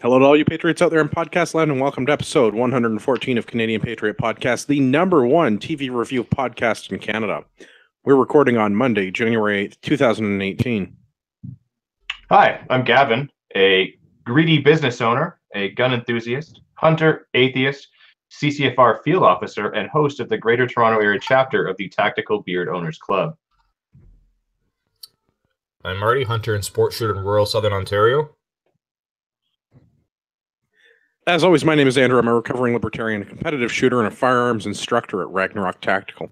Hello to all you Patriots out there in podcast land, and welcome to episode 114 of Canadian Patriot Podcast, the number one TV review podcast in Canada. We're recording on Monday, January 8th, 2018. Hi, I'm Gavin, a greedy business owner, a gun enthusiast, hunter, atheist, CCFR field officer, and host of the Greater Toronto Area chapter of the Tactical Beard Owners Club. I'm Marty, hunter and sports shooter in rural southern Ontario. As always, my name is Andrew. I'm a recovering libertarian, a competitive shooter, and a firearms instructor at Ragnarok Tactical.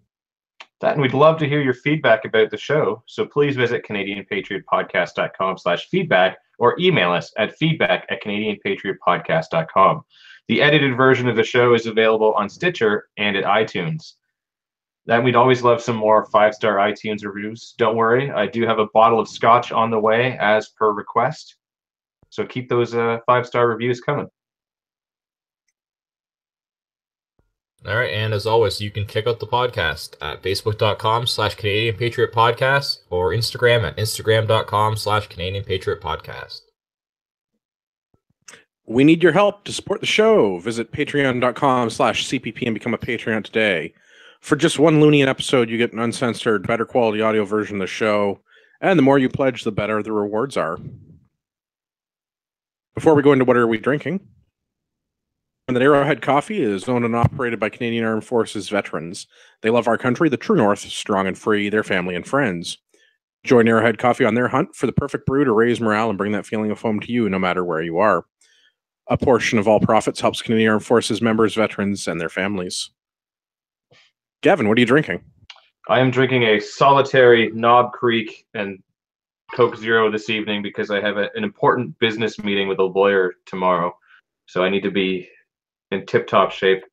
And we'd love to hear your feedback about the show, so please visit CanadianPatriotPodcast.com/feedback or email us at feedback@CanadianPatriotPodcast.com. The edited version of the show is available on Stitcher and at iTunes. And we'd always love some more 5-star iTunes reviews. Don't worry, I do have a bottle of scotch on the way as per request. So keep those 5-star reviews coming. All right, and as always, you can check out the podcast at facebook.com/Canadian Patriot Podcast or Instagram at instagram.com/Canadian Patriot Podcast. We need your help to support the show. Visit patreon.com/CPP and become a Patreon today. For just one loony an episode, you get an uncensored, better quality audio version of the show, and the more you pledge, the better the rewards are. Before we go into what are we drinking, and that Arrowhead Coffee is owned and operated by Canadian Armed Forces veterans. They love our country, the true North, strong and free, their family and friends. Join Arrowhead Coffee on their hunt for the perfect brew to raise morale and bring that feeling of home to you no matter where you are. A portion of all profits helps Canadian Armed Forces members, veterans, and their families. Gavin, what are you drinking? I am drinking a solitary Knob Creek and Coke Zero this evening because I have an important business meeting with a lawyer tomorrow. So I need to be in tip-top shape.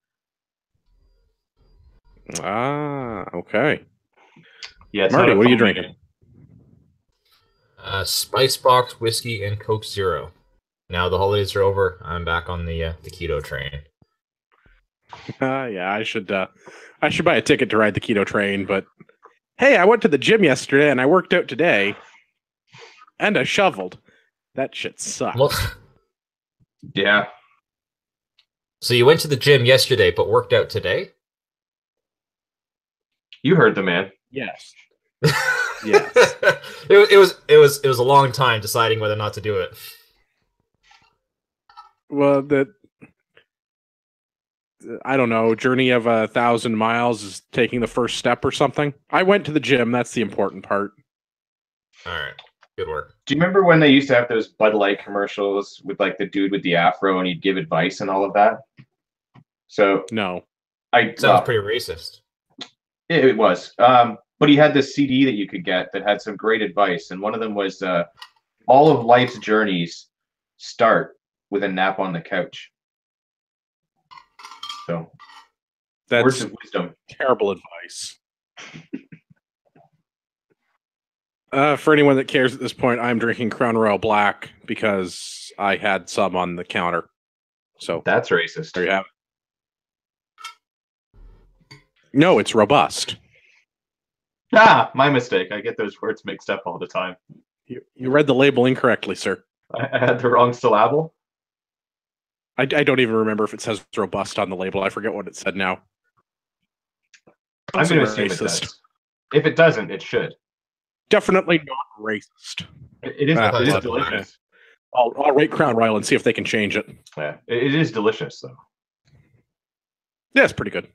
Okay. Yeah, Marty, what are you drinking? Spice Box whiskey and Coke Zero. Now the holidays are over. I'm back on the keto train. Yeah, I should buy a ticket to ride the keto train, but hey, I went to the gym yesterday and I worked out today, and I shoveled. That shit sucks. Well, yeah. So you went to the gym yesterday, but worked out today? You heard the man. Yes. Yes. It was a long time deciding whether or not to do it. Well, I don't know, journey of 1,000 miles is taking the first step or something. I went to the gym. That's the important part. All right. Good work. Do you remember when they used to have those Bud Light commercials with like the dude with the afro and he'd give advice and all of that? So no, sounds pretty racist. It was, but he had this CD that you could get that had some great advice, and one of them was all of life's journeys start with a nap on the couch. So that's words of wisdom. Terrible advice. For anyone that cares at this point, I'm drinking Crown Royal Black because I had some on the counter. So that's racist. There you have it. No, it's robust. Ah, my mistake. I get those words mixed up all the time. You read the label incorrectly, sir. I had the wrong syllable. I don't even remember if it says robust on the label. I forget what it said now. I'm going to assume it does. If it doesn't, it should. Definitely not racist. It is delicious. I'll rate Crown Royal and see if they can change it. Yeah, it is delicious, though. Yeah, it's pretty good.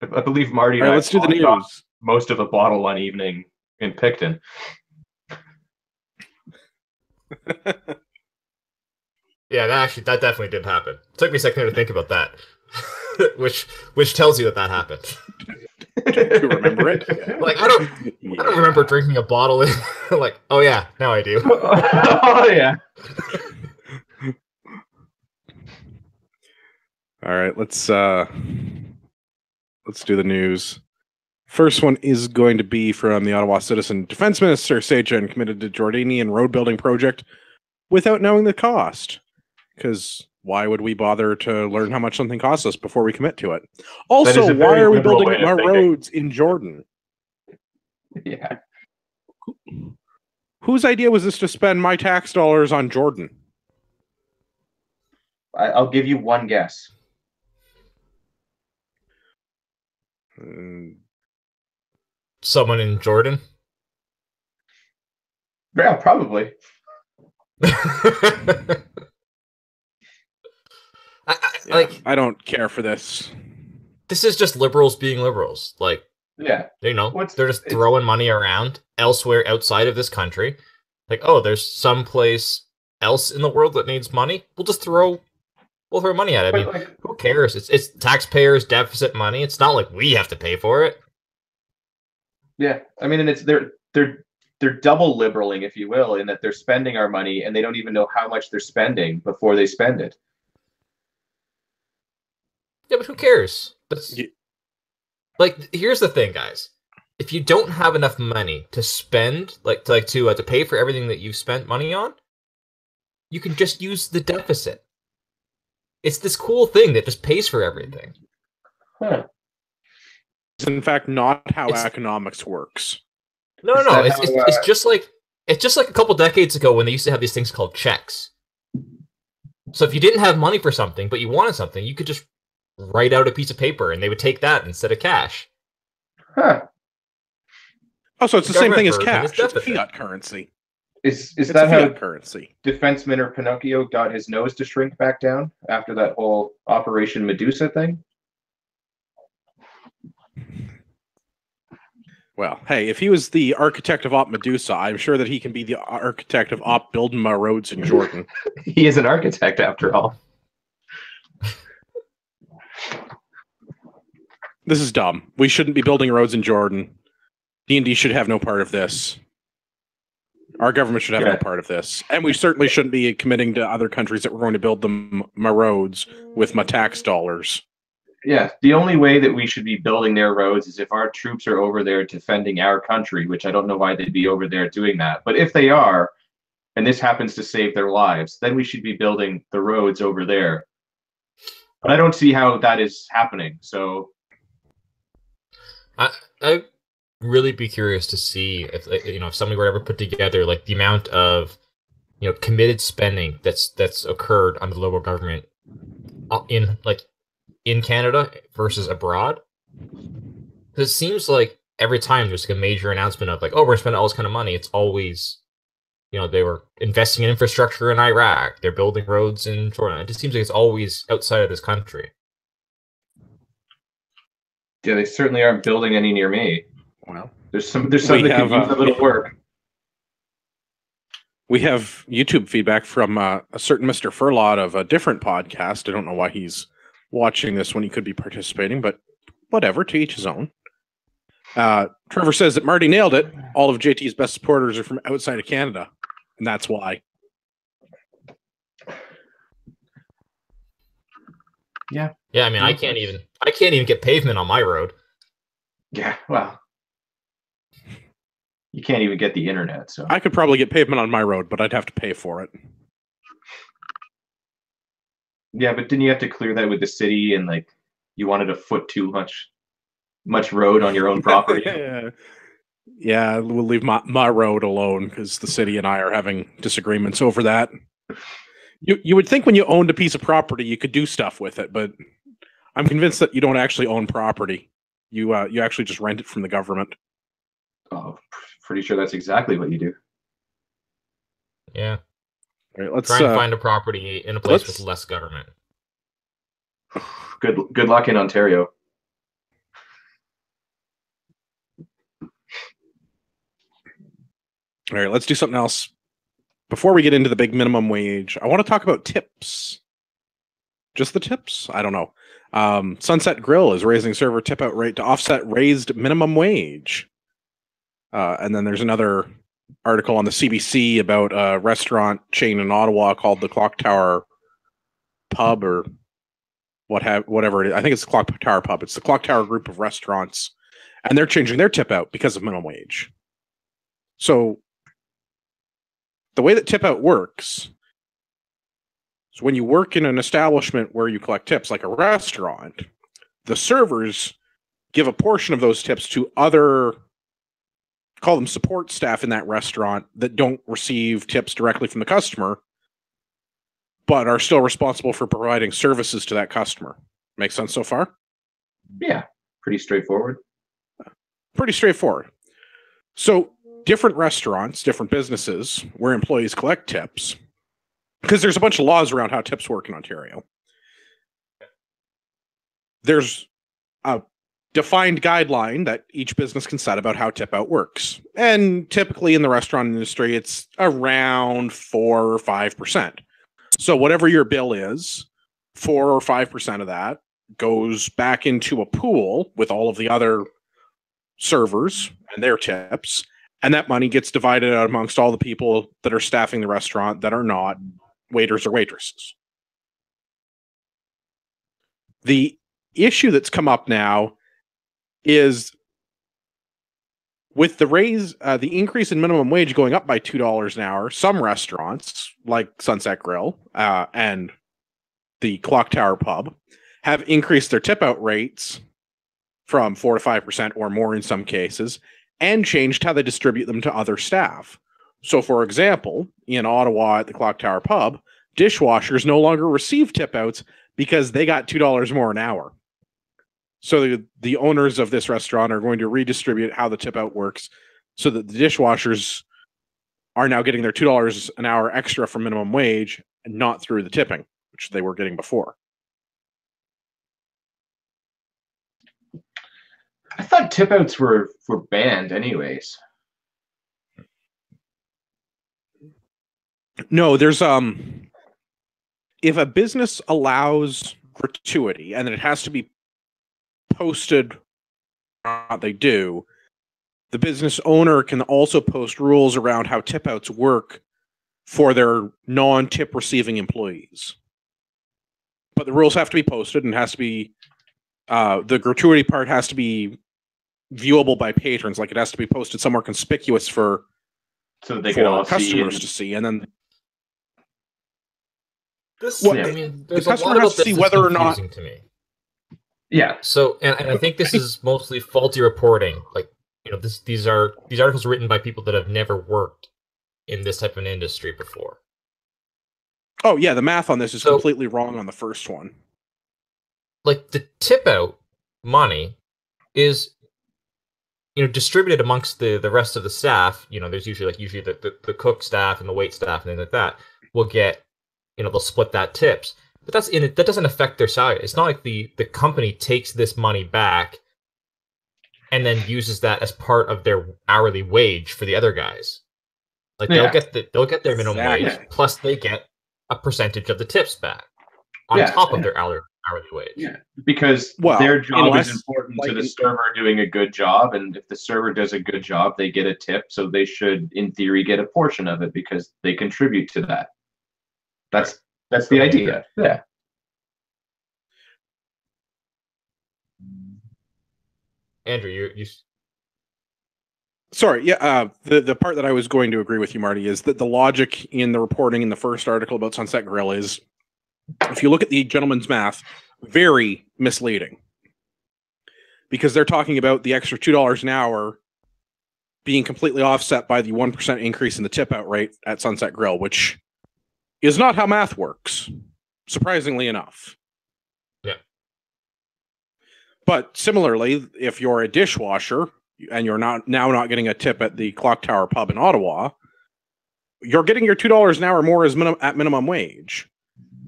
I believe Marty and I let's do the news. Most of a bottle one evening in Picton. Yeah, that definitely did happen. It took me a second to think about that, which tells you that happened. To remember it, like I don't remember drinking a bottle. Like, oh yeah, now I do. Oh yeah. All right, let's do the news. First one is going to be from the Ottawa Citizen. Defense Minister Sajjan committed to Jordanian road building project without knowing the cost. Because why would we bother to learn how much something costs us before we commit to it? Also, why are we building more roads in Jordan? Yeah. Whose idea was this to spend my tax dollars on Jordan? I'll give you one guess. Someone in Jordan. Yeah, probably. I don't care for this. This is just liberals being liberals. Like, yeah, they're just throwing money around elsewhere outside of this country. Like, oh, there's someplace else in the world that needs money. We'll throw money at it. I mean, who cares? It's taxpayers' deficit money. It's not like we have to pay for it. Yeah, I mean, and it's they're double liberaling, if you will, in that they're spending our money and they don't even know how much they're spending before they spend it. Yeah, but who cares? Like, here's the thing, guys. If you don't have enough money to spend, to pay for everything that you've spent money on, you can just use the deficit. It's this cool thing that just pays for everything. Huh. It's in fact not how economics works. No. It's just like a couple decades ago when they used to have these things called checks. So if you didn't have money for something, but you wanted something, you could just write out a piece of paper and they would take that instead of cash. Huh. Oh, so it's the same thing as cash. It's fiat currency. Is that how currency? Defenseman or Pinocchio got his nose to shrink back down after that whole Operation Medusa thing? Well, hey, if he was the architect of Op Medusa, I'm sure that he can be the architect of Op building my roads in Jordan. He is an architect, after all. This is dumb. We shouldn't be building roads in Jordan. D&D should have no part of this. Our government should have no part of this. And we certainly shouldn't be committing to other countries that we're going to build them my roads with my tax dollars. Yeah, the only way that we should be building their roads is if our troops are over there defending our country, which I don't know why they'd be over there doing that. But if they are, and this happens to save their lives, then we should be building the roads over there. But I don't see how that is happening, so... I'd really be curious to see if somebody were ever put together like the amount of committed spending that's occurred under the local government in Canada versus abroad. Because it seems like every time there's like a major announcement of like, oh, we're gonna spend all this kind of money, it's always they were investing in infrastructure in Iraq, they're building roads in Jordan. It just seems like it's always outside of this country. Yeah, they certainly aren't building any near me. Well, there's some that could use a little work. We have YouTube feedback from a certain Mr. Furlot of a different podcast. I don't know why he's watching this when he could be participating, but whatever, to each his own. Trevor says that Marty nailed it. All of JT's best supporters are from outside of Canada, and that's why. Yeah. Yeah, I mean, I can't even get pavement on my road. Yeah, well, you can't even get the internet, so I could probably get pavement on my road, but I'd have to pay for it. Yeah, but didn't you have to clear that with the city and like you wanted a foot too much road on your own property? Yeah, we'll leave my road alone because the city and I are having disagreements over that. You would think when you owned a piece of property, you could do stuff with it, but I'm convinced that you don't actually own property. You actually just rent it from the government. Oh, pretty sure that's exactly what you do. Yeah. All right, let's try and find a property in a place with less government. Good luck in Ontario. All right, let's do something else. Before we get into the big minimum wage, I want to talk about tips. Just the tips? I don't know. Sunset Grill is raising server tip-out rate to offset raised minimum wage. And then there's another article on the CBC about a restaurant chain in Ottawa called the Clock Tower Pub or whatever it is. I think it's the Clock Tower Pub. It's the Clock Tower group of restaurants. And they're changing their tip-out because of minimum wage. So the way that tip-out works is when you work in an establishment where you collect tips, like a restaurant, the servers give a portion of those tips to other, call them support staff in that restaurant that don't receive tips directly from the customer, but are still responsible for providing services to that customer. Make sense so far? Yeah, pretty straightforward. Pretty straightforward. So different restaurants, different businesses where employees collect tips, because there's a bunch of laws around how tips work in Ontario. There's a defined guideline that each business can set about how tip out works. And typically in the restaurant industry, it's around 4 or 5%. So whatever your bill is, 4 or 5% of that goes back into a pool with all of the other servers and their tips. And that money gets divided out amongst all the people that are staffing the restaurant that are not waiters or waitresses. The issue that's come up now is with the increase in minimum wage going up by $2 an hour, some restaurants like Sunset Grill and the Clock Tower Pub have increased their tip out rates from 4 to 5% or more in some cases, and changed how they distribute them to other staff. So, for example, in Ottawa at the Clock Tower Pub, dishwashers no longer receive tip outs because they got $2 more an hour. So the owners of this restaurant are going to redistribute how the tip out works so that the dishwashers are now getting their $2 an hour extra from minimum wage and not through the tipping, which they were getting before. I thought tip outs were banned anyways. No, there's if a business allows gratuity and it has to be posted, they do, the business owner can also post rules around how tip outs work for their non-tip receiving employees. But the rules have to be posted and has to be the gratuity part has to be viewable by patrons. Like it has to be posted somewhere conspicuous for they can all customers to see. And then there's the a customer lot has about to see this whether or that's not. confusing to me. Yeah. So, and I think this is mostly faulty reporting. Like, these articles are written by people that have never worked in this type of an industry before. Oh yeah, the math on this is completely wrong on the first one. Like the tip out money is, distributed amongst the rest of the staff. There's usually the cook staff and the wait staff and things like that will get, they'll split that tips. But that doesn't affect their salary. It's not like the company takes this money back and then uses that as part of their hourly wage for the other guys. Like they'll get their minimum wage plus they get a percentage of the tips back on top of their hourly wage. Yeah, because their job is important to the server doing a good job, and if the server does a good job, they get a tip, so they should, in theory, get a portion of it because they contribute to that. That's the idea. Yeah. Andrew, you. Sorry, yeah. The part that I was going to agree with you, Marty, is that the logic in the reporting in the first article about Sunset Grill is, if you look at the gentleman's math, very misleading. Because they're talking about the extra $2 an hour being completely offset by the 1% increase in the tip out rate at Sunset Grill, which is not how math works, surprisingly enough. Yeah. But similarly, if you're a dishwasher and you're not getting a tip at the Clock Tower Pub in Ottawa, you're getting your $2 an hour more as at minimum wage.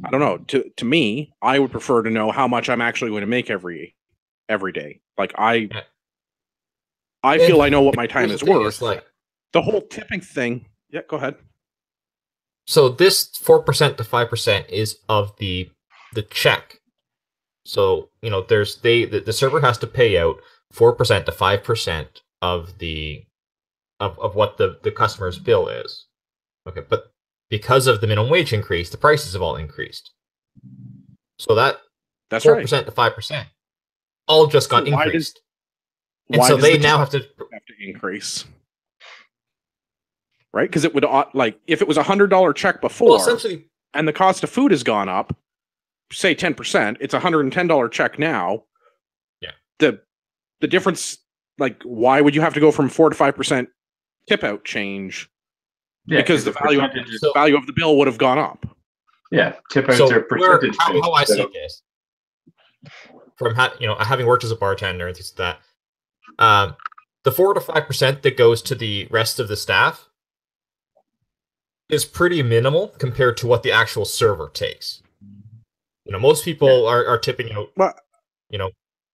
I don't know. To me, I would prefer to know how much I'm actually going to make every day. Like I feel I know what my time is worth. Like the whole tipping thing. Yeah, go ahead. So this 4% to 5% is of the check. So there's the server has to pay out 4% to 5% of of what the customer's bill is. Okay, but because of the minimum wage increase, the prices have all increased. So that's 4% to 5% all just got increased. And so they now have to increase. Right? Because it would, like, if it was $100 check before, and the cost of food has gone up, say 10%, it's $110 check now. Yeah. The difference, like, why would you have to go from 4 to 5% tip out change? Yeah, because the value of the bill would have gone up. Yeah, tip outs So are percentage. how I see this, from having worked as a bartender and things like that, the 4 to 5% that goes to the rest of the staff is pretty minimal compared to what the actual server takes. Most people are tipping out,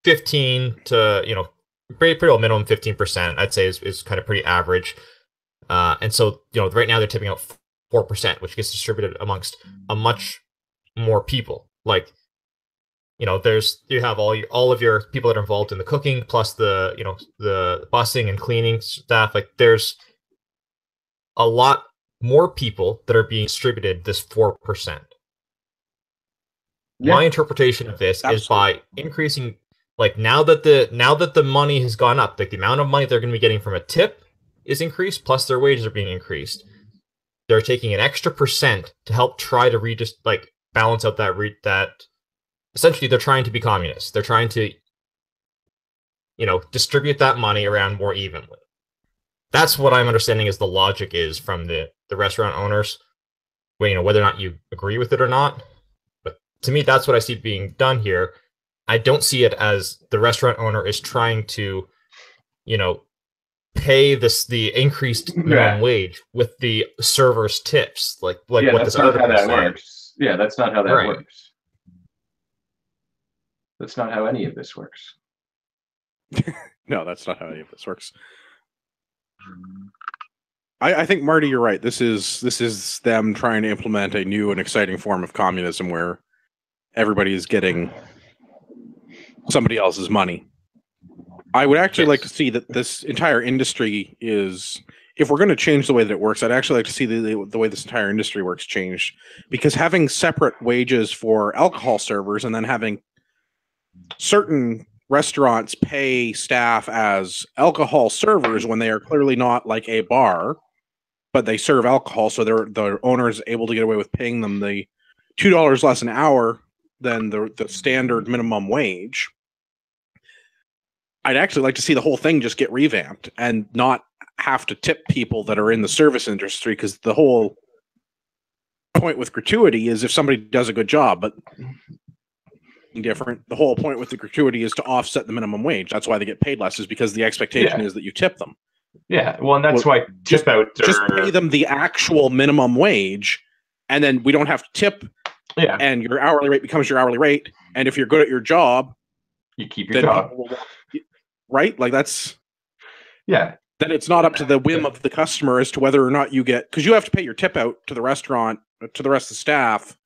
15 to pretty well minimum 15%. I'd say is kind of pretty average. And so right now they're tipping out 4%, which gets distributed amongst a much more people. Like, you have all of your people that are involved in the cooking, plus the busing and cleaning staff. Like, there's a lot more people that are being distributed this 4%. Yeah. My interpretation of this is by increasing, like, now that the money has gone up, like the amount of money they're going to be getting from a tip is increased, plus their wages are being increased. They're taking an extra percent to help try to balance out that. Essentially, they're trying to be communists. They're trying to, distribute that money around more evenly. That's what I'm understanding is the logic is from the restaurant owners. Whether or not you agree with it or not. But to me, that's what I see being done here. I don't see it as the restaurant owner is trying to, pay the increased minimum wage with the server's tips. Like what this article is saying. Works. Yeah, that's not how that works. That's not how any of this works. No, that's not how any of this works. I think, Marty, you're right. This is them trying to implement a new and exciting form of communism where everybody is getting somebody else's money. I would actually like to see that this entire industry is, if we're going to change the way that it works, I'd actually like to see the way this entire industry works changed. Because having separate wages for alcohol servers and then having certain restaurants pay staff as alcohol servers when they are clearly not like a bar, but they serve alcohol, so the owner is able to get away with paying them the $2 less an hour than the standard minimum wage. I'd actually like to see the whole thing just get revamped and not have to tip people that are in the service industry, because the whole point with gratuity is if somebody does a good job, but different. The whole point with the gratuity is to offset the minimum wage. That's why they get paid less, is because the expectation is that you tip them. Yeah, well, and that's why just pay them the actual minimum wage, and then we don't have to tip. Yeah, and your hourly rate becomes your hourly rate. And if you're good at your job, you keep your job. Right? Like that's then it's not up to the whim of the customer as to whether or not you get, because you have to pay your tip out to the restaurant, to the rest of the staff,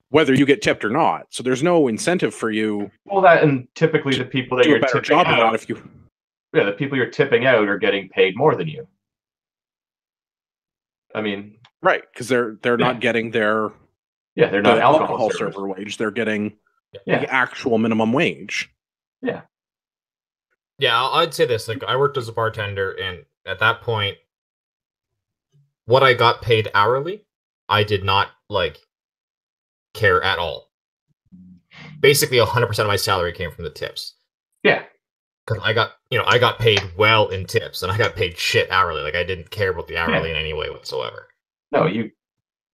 whether you get tipped or not. So there's no incentive for you. Well, that, and typically the people that you're tipping job out, or not, if you, the people you're tipping out are getting paid more than you. I mean, right, because they're not getting their they're not alcohol server wage. They're getting the actual minimum wage. Yeah, I'd say this. Like, I worked as a bartender, and at that point, what I got paid hourly, I did not care at all. Basically, 100% of my salary came from the tips. Yeah, because I got paid well in tips, and I got paid shit hourly. Like, I didn't care about the hourly in any way whatsoever. No, and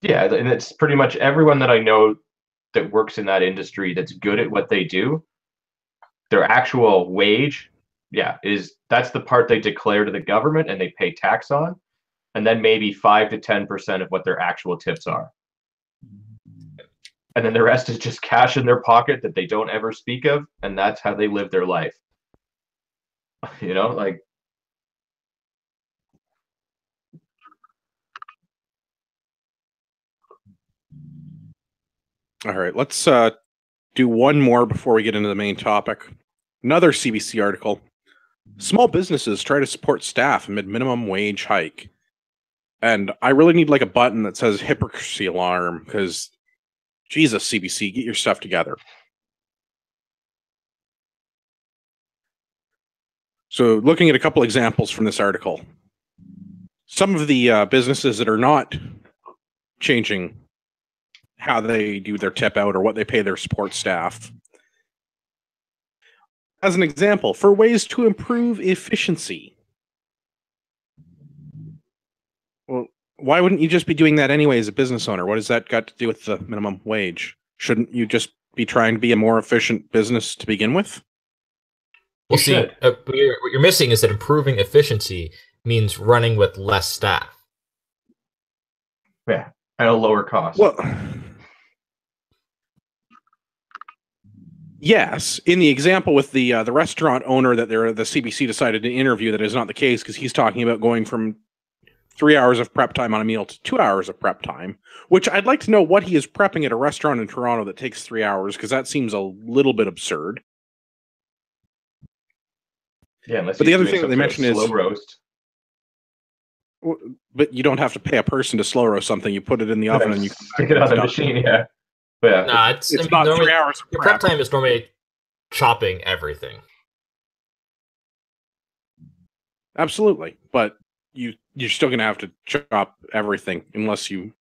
it's pretty much everyone that I know that works in that industry that's good at what they do. Their actual wage, that's the part they declare to the government and they pay tax on, and then maybe 5 to 10% of what their actual tips are. And then the rest is just cash in their pocket that they don't ever speak of, and that's how they live their life. All right, let's do one more before we get into the main topic. Another CBC article. Small businesses try to support staff amid minimum wage hike. And I really need a button that says hypocrisy alarm, because Jesus, CBC, get your stuff together. So looking at a couple examples from this article, some of the businesses that are not changing how they do their tip out or what they pay their support staff. As an example, for ways to improve efficiency. Well, Why wouldn't you just be doing that anyway as a business owner? What has that got to do with the minimum wage? Shouldn't you just be trying to be a more efficient business to begin with? Well, see, what you're missing is that improving efficiency means running with less staff. Yeah, at a lower cost. Well, yes. In the example with the restaurant owner that the CBC decided to interview, that is not the case, because he's talking about going from 3 hours of prep time on a meal to 2 hours of prep time, which I'd like to know what he is prepping at a restaurant in Toronto that takes 3 hours, because that seems a little bit absurd. Yeah, but the other thing that they mentioned is slow roast. But you don't have to pay a person to slow roast something. You put it in the oven and you stick it on the machine. Yeah, but yeah. Nah, it's not 3 hours. Your prep time is normally chopping everything. Absolutely, but you're still going to have to chop everything unless you.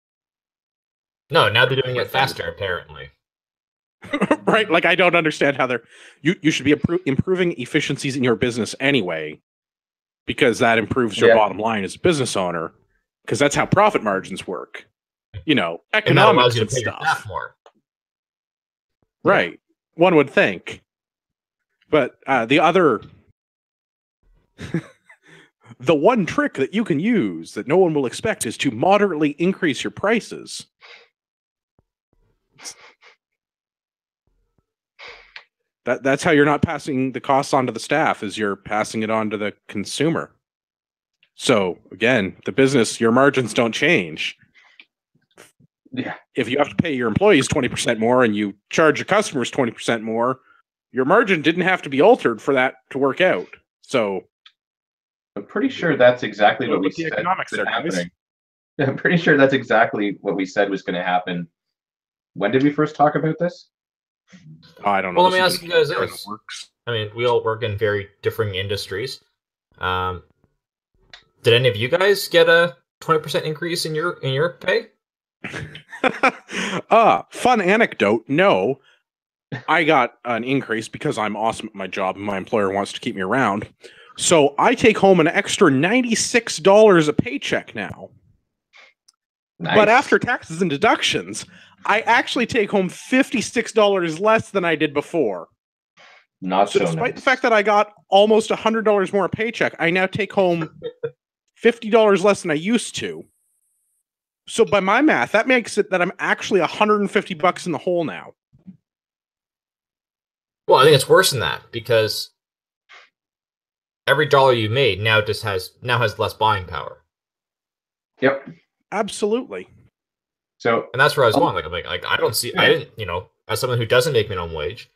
No, now they're doing it faster, apparently. Right, like I don't understand how you should be improving efficiencies in your business anyway, because that improves your bottom line as a business owner, because that's how profit margins work. You know, economics and that allows you to pay stuff. Your staff more. Right, one would think, but the other. The one trick that you can use that no one will expect is to moderately increase your prices. That's how you're not passing the costs on to the staff, is you're passing it on to the consumer. So again, the business, your margins don't change. Yeah. If you have to pay your employees 20% more and you charge your customers 20% more, your margin didn't have to be altered for that to work out. So I'm pretty sure that's exactly what we said economics was there, happening. I'm pretty sure that's exactly what we said was going to happen. When did we first talk about this? I don't know. Well, let me ask you guys this. I mean, we all work in very differing industries. Did any of you guys get a 20% increase in your pay? Fun anecdote. No, I got an increase because I'm awesome at my job and my employer wants to keep me around. So I take home an extra $96 a paycheck now. Nice. But after taxes and deductions, I actually take home $56 less than I did before. Not so despite nice. the fact that I got almost $100 more a paycheck, I now take home $50 less than I used to. So by my math, that makes it that I'm actually $150 in the hole now. Well, I think it's worse than that, because every dollar you made now has less buying power. Yep. Absolutely. So, and that's where I was going. Like I don't see. Yeah. I didn't. As someone who doesn't make minimum wage,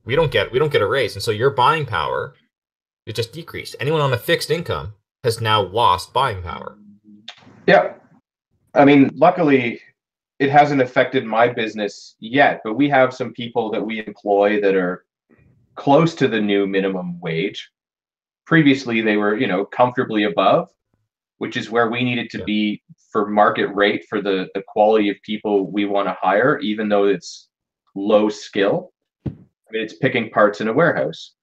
we don't get a raise, and so your buying power is just decreased. Anyone on a fixed income has now lost buying power. Yeah. I mean, luckily, it hasn't affected my business yet, but we have some people that we employ that are close to the new minimum wage. Previously, they were, comfortably above, which is where we needed to be for market rate for the quality of people we want to hire, even though it's low skill. I mean, it's picking parts in a warehouse.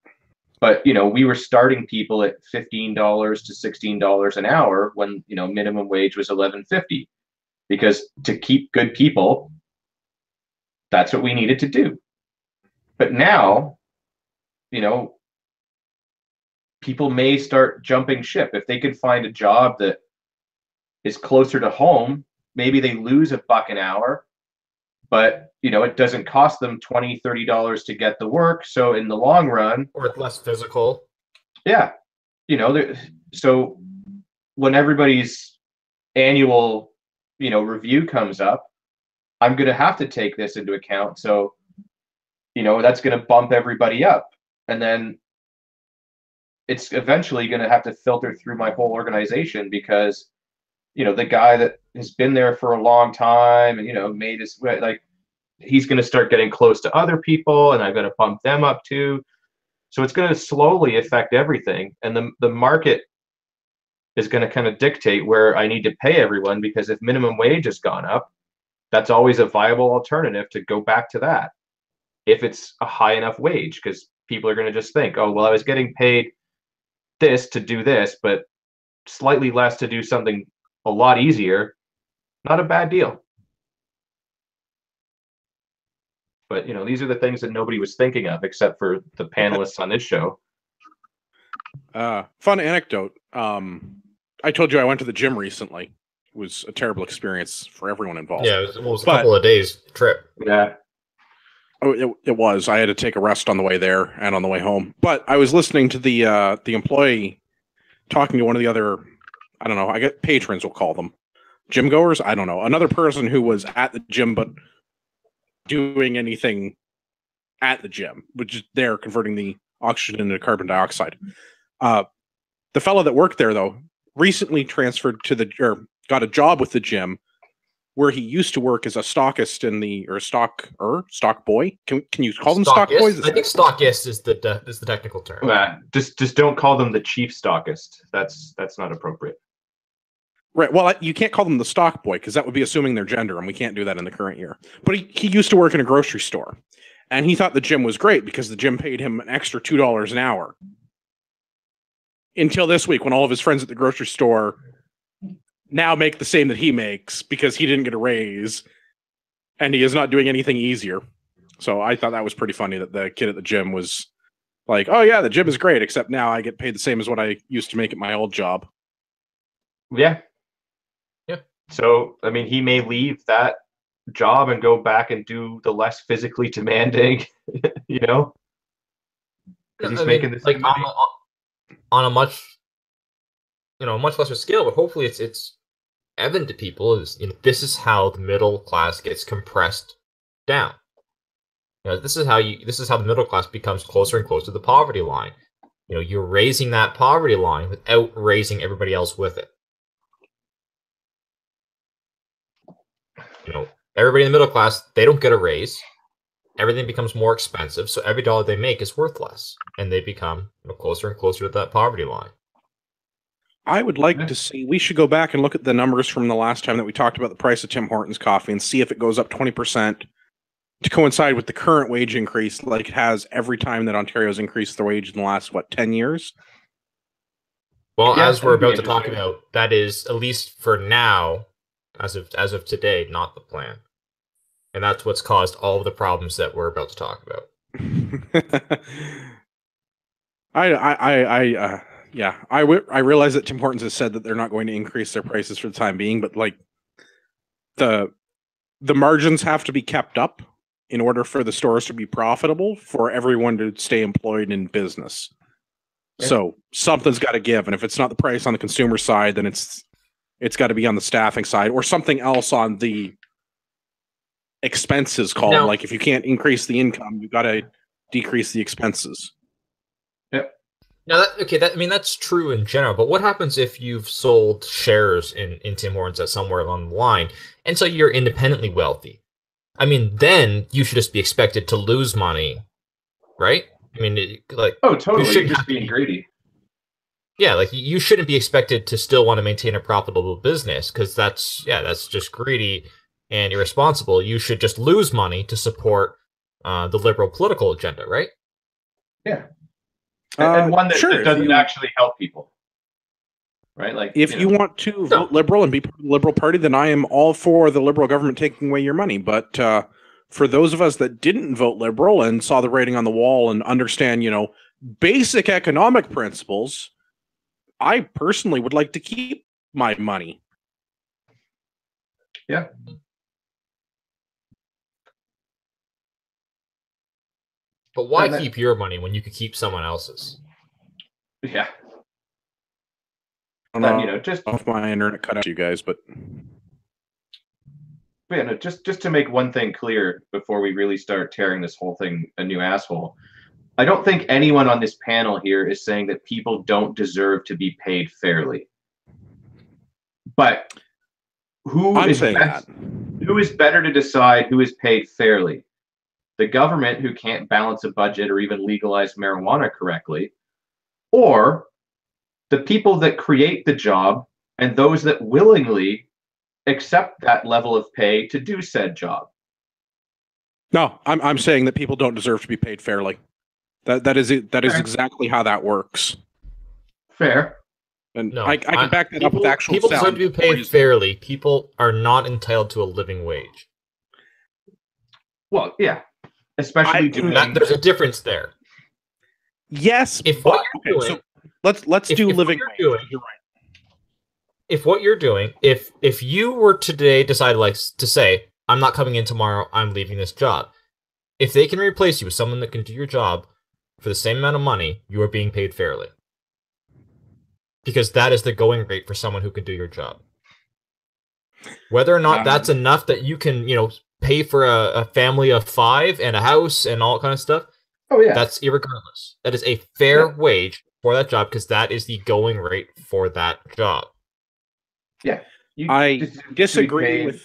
But, we were starting people at $15 to $16 an hour when, minimum wage was $11.50. Because to keep good people, that's what we needed to do. But now, people may start jumping ship. If they could find a job that is closer to home, maybe they lose $1 an hour, but it doesn't cost them $20, $30 to get the work. So in the long run, or it's less physical. Yeah. So when everybody's annual, review comes up, I'm going to have to take this into account. So, that's going to bump everybody up. And then it's eventually going to have to filter through my whole organization, because, the guy that has been there for a long time and, made his way, he's going to start getting close to other people, and I'm going to bump them up too. So it's going to slowly affect everything. And the market is going to kind of dictate where I need to pay everyone, because if minimum wage has gone up, that's always a viable alternative to go back to that, if it's a high enough wage, because people are going to just think, oh, well, I was getting paid this to do this, but slightly less to do something a lot easier, not a bad deal. But, you know, these are the things that nobody was thinking of except for the panelists on this show. Fun anecdote. I told you I went to the gym recently. It was a terrible experience for everyone involved. Yeah, it was a couple of days trip. Yeah. Oh, it was. I had to take a rest on the way there and on the way home. But I was listening to the employee talking to one of the other, I don't know, I get patrons, we'll call them. Gym goers? I don't know. Another person who was at the gym but doing anything at the gym, which is there converting the oxygen into carbon dioxide. The fellow that worked there, though, recently transferred to got a job with the gym where he used to work as a stockist in the, or stock boy. Can you call them stock boys? I think stockist is the technical term. Just don't call them the chief stockist. That's not appropriate. Right. Well, you can't call them the stock boy because that would be assuming their gender, and we can't do that in the current year. But he used to work in a grocery store, and he thought the gym was great because the gym paid him an extra $2 an hour. Until this week, when all of his friends at the grocery store now make the same that he makes because he didn't get a raise, and he is not doing anything easier. So I thought that was pretty funny that the kid at the gym was like, "Oh yeah, the gym is great, except now I get paid the same as what I used to make at my old job." Yeah. So, I mean, he may leave that job and go back and do the less physically demanding, you know? Because he's making this like on a much lesser scale, but hopefully it's evident to people is, you know, this is how the middle class gets compressed down. You know, this is how the middle class becomes closer and closer to the poverty line. You know, you're raising that poverty line without raising everybody else with it. You know, everybody in the middle class, they don't get a raise. Everything becomes more expensive, so every dollar they make is worth less, and they become, you know, closer and closer to that poverty line. I would like to see, we should go back and look at the numbers from the last time that we talked about the price of Tim Hortons coffee and see if it goes up 20% to coincide with the current wage increase like it has every time that Ontario's increased their wage in the last, 10 years? Well, yeah, as we're about to talk about, that is, at least for now, as of today, not the plan. And that's what's caused all of the problems that we're about to talk about. I realize that Tim Hortons has said that they're not going to increase their prices for the time being, but like the margins have to be kept up in order for the stores to be profitable for everyone to stay employed in business. Yeah. So something's got to give, and if it's not the price on the consumer side, then it's got to be on the staffing side or something else on the expenses column. Now, like if you can't increase the income, you've got to decrease the expenses. Yep. Now, that's true in general. But what happens if you've sold shares in Tim Hortons at somewhere along the line, and so you're independently wealthy? I mean, then you should just be expected to lose money, right? I mean, totally. You're just being greedy. Yeah, like you shouldn't be expected to still want to maintain a profitable business because that's just greedy and irresponsible. You should just lose money to support the liberal political agenda, right? Yeah. And one that doesn't actually help people, right? Like, if you want to vote Liberal and be part of the Liberal Party, then I am all for the Liberal government taking away your money. But for those of us that didn't vote Liberal and saw the writing on the wall and understand, basic economic principles, I personally would like to keep my money. Yeah. But why keep your money when you could keep someone else's? Yeah. I don't know, just off my internet cut out you guys, but yeah, no, just to make one thing clear before we really start tearing this whole thing a new asshole, I don't think anyone on this panel here is saying that people don't deserve to be paid fairly. But who is better to decide who is paid fairly? The government, who can't balance a budget or even legalize marijuana correctly, or the people that create the job and those that willingly accept that level of pay to do said job? No, I'm saying that people don't deserve to be paid fairly. That is exactly how that works. Fair. And No, I can back that up with actual people deserve sound. to be paid fairly. People are not entitled to a living wage. Well, yeah, especially there's a difference there. Yes, if what you're doing, so let's do living wage. You're right. If what you're doing, if you were today decide to say, I'm not coming in tomorrow, I'm leaving this job. If they can replace you with someone that can do your job for the same amount of money, you are being paid fairly. Because that is the going rate for someone who can do your job. Whether or not that's enough that you can, pay for a family of 5 and a house and all that kind of stuff. Oh yeah, that's irregardless. That is a fair wage for that job because that is the going rate for that job. Yeah, I disagree with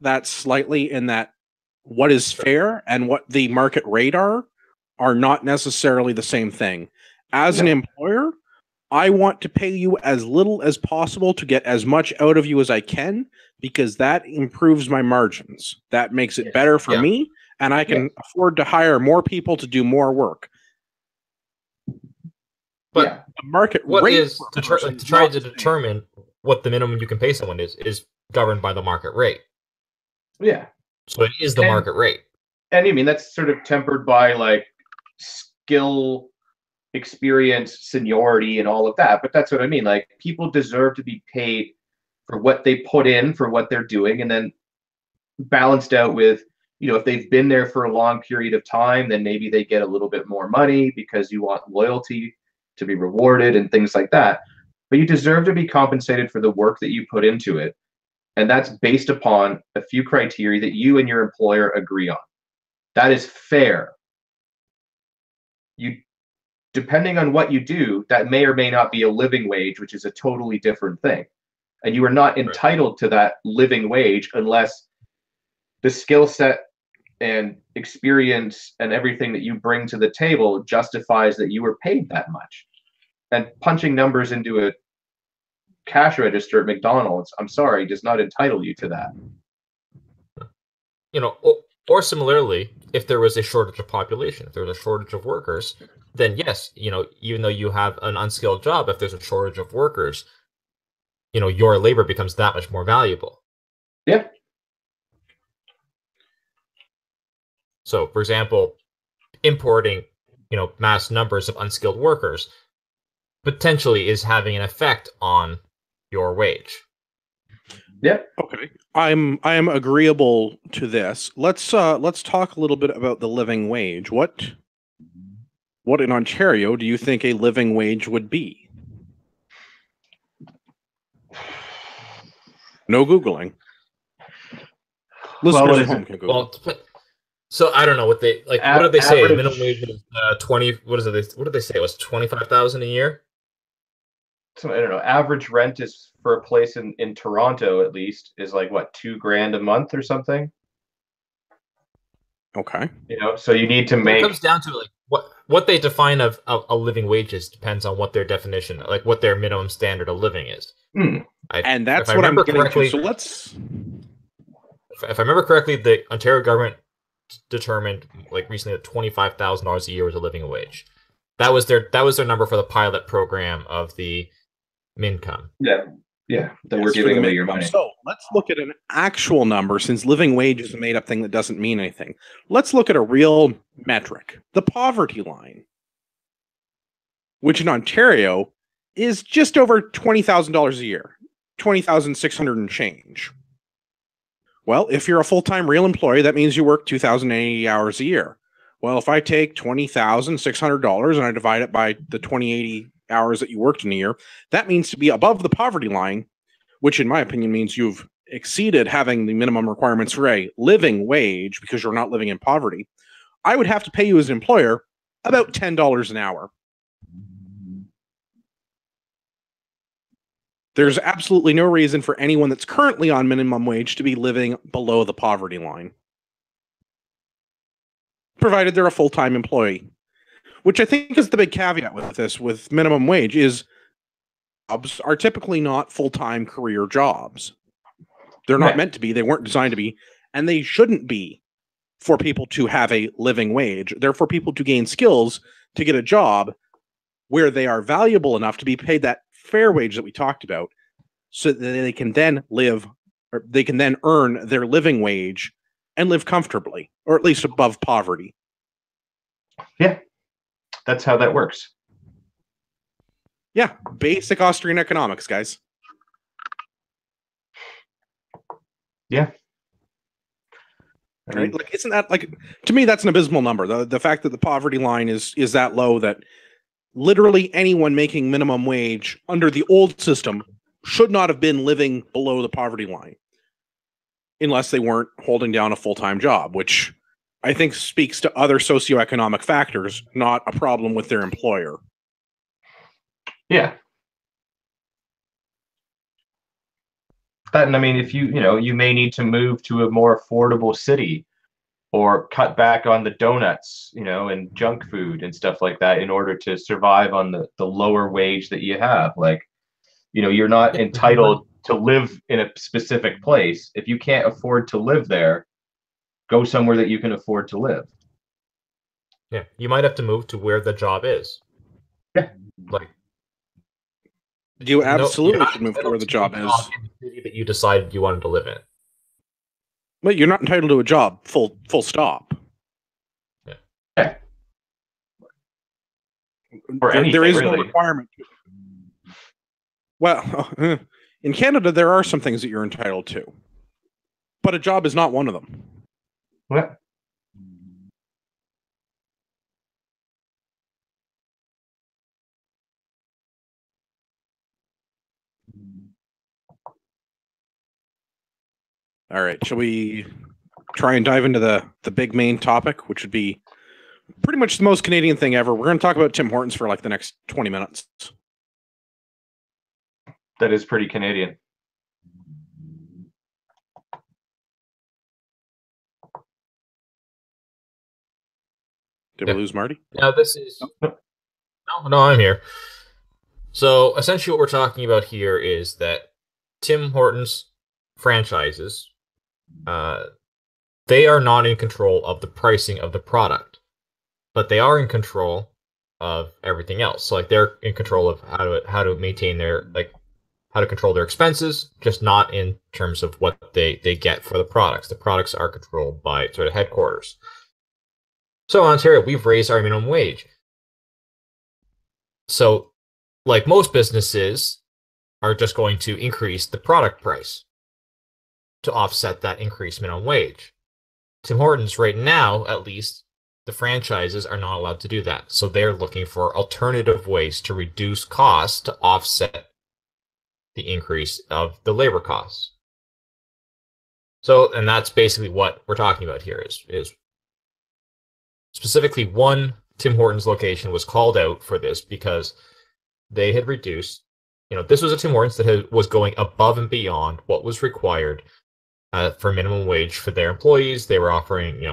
that slightly in that what is fair and what the market rate are not necessarily the same thing. As an employer, I want to pay you as little as possible to get as much out of you as I can because that improves my margins. That makes it better for me, and I can afford to hire more people to do more work. But the market what rate is to try to determine what the minimum you can pay someone is governed by the market rate. Yeah. So it is the market rate. And I mean, that's sort of tempered by like skill, experience, seniority, and all of that. But that's what I mean. Like, people deserve to be paid for what they put in, for what they're doing, and then balanced out with, if they've been there for a long period of time, then maybe they get a little bit more money because you want loyalty to be rewarded and things like that. But you deserve to be compensated for the work that you put into it. And that's based upon a few criteria that you and your employer agree on. That is fair. Depending on what you do, that may or may not be a living wage, which is a totally different thing. And you are not entitled to that living wage unless the skill set and experience and everything that you bring to the table justifies that you were paid that much. And punching numbers into a cash register at McDonald's, I'm sorry, does not entitle you to that. Or similarly, if there was a shortage of population, if there was a shortage of workers, then yes, even though you have an unskilled job, if there's a shortage of workers, your labor becomes that much more valuable. Yeah. So, for example, importing, mass numbers of unskilled workers potentially is having an effect on your wage. Yep. Okay. I am agreeable to this. Let's talk a little bit about the living wage. What in Ontario do you think a living wage would be? No Googling. Listeners at home can Google. So I don't know what they like. What did they say? Minimum wage is 20. What did they say? It was 25,000 a year. So I don't know. Average rent is for a place in Toronto, at least, is like what, $2,000 a month or something. Okay. So you need to make. It comes down to like what they define of a living wage is depends on what their definition, like what their minimum standard of living is. And that's what I'm getting to. So let's. If I remember correctly, the Ontario government determined like recently that $25,000 a year was a living wage. That was their number for the pilot program of the Mincome. Yeah. That we're giving away your money. So let's look at an actual number, since living wage is a made-up thing that doesn't mean anything. Let's look at a real metric, the poverty line, which in Ontario is just over $20,000 a year, $20,600 and change. Well, if you're a full-time real employee, that means you work 2,080 hours a year. Well, if I take $20,600 and I divide it by the 2,080 hours that you worked in a year, that means to be above the poverty line, which in my opinion means you've exceeded having the minimum requirements for a living wage because you're not living in poverty. I would have to pay you as an employer about $10 an hour. There's absolutely no reason for anyone that's currently on minimum wage to be living below the poverty line, provided they're a full-time employee, which I think is the big caveat with this, with minimum wage, is jobs are typically not full-time career jobs. They're not meant to be. They weren't designed to be, and they shouldn't be for people to have a living wage. They're for people to gain skills to get a job where they are valuable enough to be paid that fair wage that we talked about, so that they can then live, or they can then earn their living wage and live comfortably, or at least above poverty. Yeah, that's how that works. Yeah, basic Austrian economics, guys. Yeah. Right? Like, isn't that, like, to me, that's an abysmal number. The fact that the poverty line is that low, that literally anyone making minimum wage under the old system should not have been living below the poverty line unless they weren't holding down a full-time job, which I think speaks to other socioeconomic factors, not a problem with their employer. Yeah. And I mean, if you may need to move to a more affordable city or cut back on the donuts, and junk food and stuff like that in order to survive on the lower wage that you have. Like, you're not entitled to live in a specific place. If you can't afford to live there, go somewhere that you can afford to live. Yeah, you might have to move to where the job is. Yeah. Like, you absolutely should move to where the job is. In the city that you decided you wanted to live in. But you're not entitled to a job, full stop. Yeah. There is no requirement. Well, in Canada, there are some things that you're entitled to, but a job is not one of them. What? All right, shall we try and dive into the big main topic, which would be pretty much the most Canadian thing ever? We're going to talk about Tim Hortons for like the next 20 minutes. That is pretty Canadian. Did we lose Marty? Now this is... No, I'm here. So essentially what we're talking about here is that Tim Hortons franchises, they are not in control of the pricing of the product, but they are in control of everything else. So, like, they're in control of how to maintain their, like, how to control their expenses, just not in terms of what they get for the products. The products are controlled by sort of headquarters. So in Ontario, we've raised our minimum wage. So, like most businesses, are just going to increase the product price to offset that increased minimum wage. Tim Hortons, right now, at least, the franchises are not allowed to do that. So they're looking for alternative ways to reduce costs to offset the increase of the labor costs. So, and that's basically what we're talking about here is specifically one Tim Hortons location was called out for this because they had reduced, this was a Tim Hortons that was going above and beyond what was required for minimum wage for their employees. They were offering,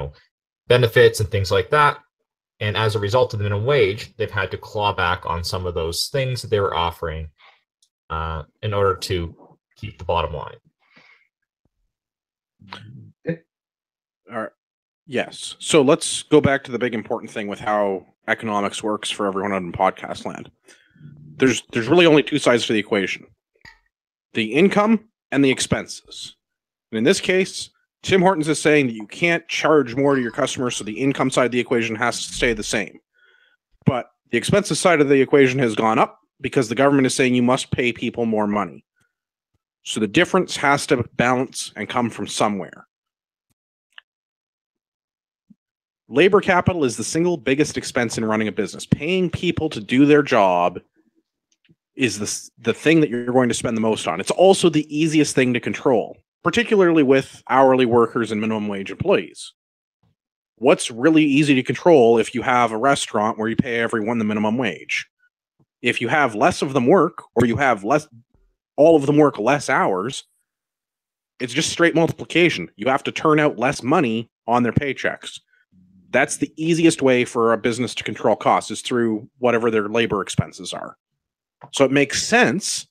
benefits and things like that. And as a result of the minimum wage, they've had to claw back on some of those things that they were offering in order to keep the bottom line. All right. Yes. So let's go back to the big important thing with how economics works for everyone out in podcast land. There's really only two sides to the equation: the income and the expenses. And in this case, Tim Hortons is saying that you can't charge more to your customers, so the income side of the equation has to stay the same. But the expenses side of the equation has gone up because the government is saying you must pay people more money. So the difference has to balance and come from somewhere. Labor capital is the single biggest expense in running a business. Paying people to do their job is the thing that you're going to spend the most on. It's also the easiest thing to control, particularly with hourly workers and minimum wage employees. What's really easy to control if you have a restaurant where you pay everyone the minimum wage? If you have less of them work, or you have all of them work less hours, it's just straight multiplication. You have to turn out less money on their paychecks. That's the easiest way for a business to control costs, is through whatever their labor expenses are. So it makes sense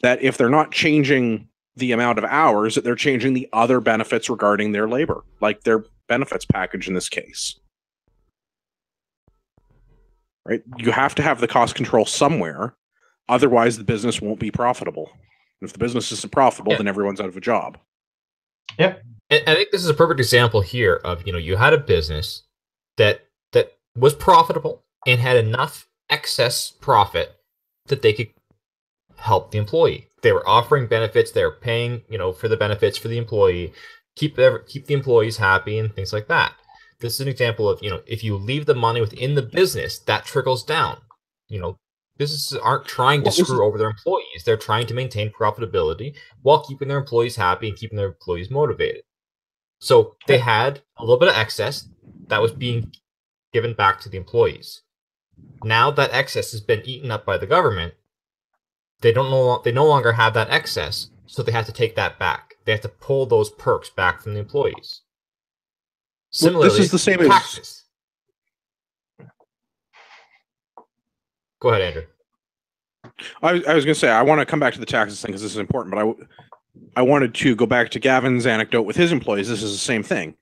that if they're not changing the amount of hours, that they're changing the other benefits regarding their labor, like their benefits package in this case. Right? You have to have the cost control somewhere. Otherwise, the business won't be profitable. And if the business isn't profitable, then everyone's out of a job. Yeah. And I think this is a perfect example here of, you had a business that was profitable and had enough excess profit that they could help the employee. They were offering benefits, they were paying, for the benefits for the employee, keep the employees happy and things like that. This is an example of, if you leave the money within the business, that trickles down. Businesses aren't trying to screw over their employees. They're trying to maintain profitability while keeping their employees happy and keeping their employees motivated. So they had a little bit of excess that was being given back to the employees. Now that excess has been eaten up by the government. They no longer have that excess, so they have to take that back. They have to pull those perks back from the employees. Similarly, this is the same taxes. Go ahead, Andrew. I was going to say, I want to come back to the taxes thing because this is important, but I wanted to go back to Gavin's anecdote with his employees. This is the same thing.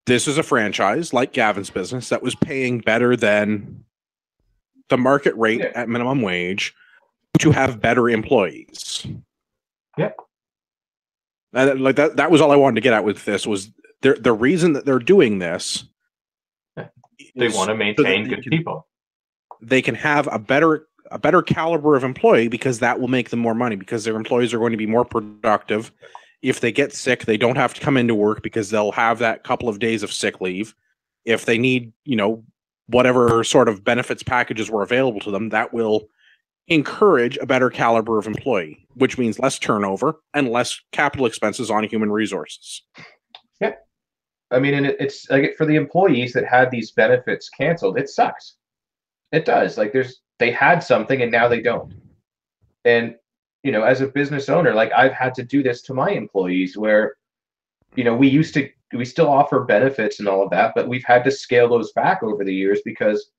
This is a franchise, like Gavin's business, that was paying better than the market rate at minimum wage to have better employees. Yep. That was all I wanted to get at with this, was the reason that they're doing this. They want to maintain good people. They can have a better caliber of employee because that will make them more money, because their employees are going to be more productive. If they get sick, they don't have to come into work because they'll have that couple of days of sick leave. If they need, whatever sort of benefits packages were available to them, that will encourage a better caliber of employee, which means less turnover and less capital expenses on human resources. Yeah. I mean, and it's like, for the employees that had these benefits canceled, it sucks. It does. Like, they had something and now they don't. And, as a business owner, like, I've had to do this to my employees where, we still offer benefits and all of that, but we've had to scale those back over the years because,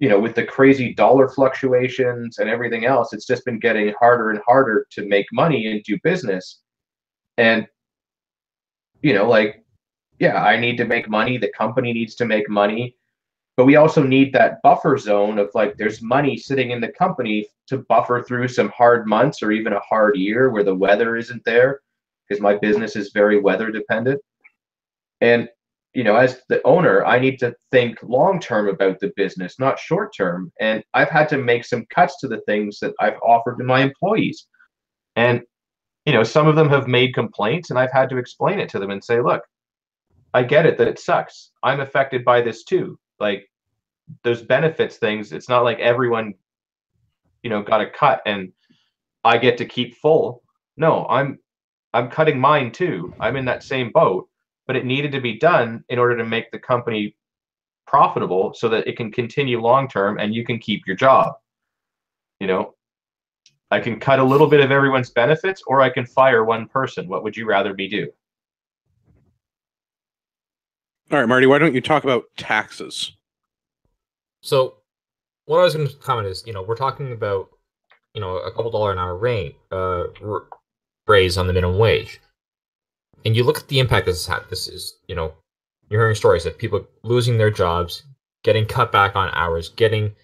with the crazy dollar fluctuations and everything else, it's just been getting harder and harder to make money and do business. And, I need to make money. The company needs to make money. But we also need that buffer zone of, like, there's money sitting in the company to buffer through some hard months or even a hard year where the weather isn't there, because my business is very weather dependent. And, as the owner, I need to think long-term about the business, not short-term. And I've had to make some cuts to the things that I've offered to my employees. And, some of them have made complaints, and I've had to explain it to them and say, look, I get it that it sucks. I'm affected by this too. Like, those benefits things, it's not like everyone, got a cut and I get to keep full. No, I'm cutting mine too. I'm in that same boat, but it needed to be done in order to make the company profitable so that it can continue long term and you can keep your job. I can cut a little bit of everyone's benefits, or I can fire one person. What would you rather me do? All right, Marty, why don't you talk about taxes? So what I was going to comment is, we're talking about, a couple $1 an hour raise on the minimum wage. And you look at the impact this has had. This is, you're hearing stories of people losing their jobs, getting cut back on hours, getting,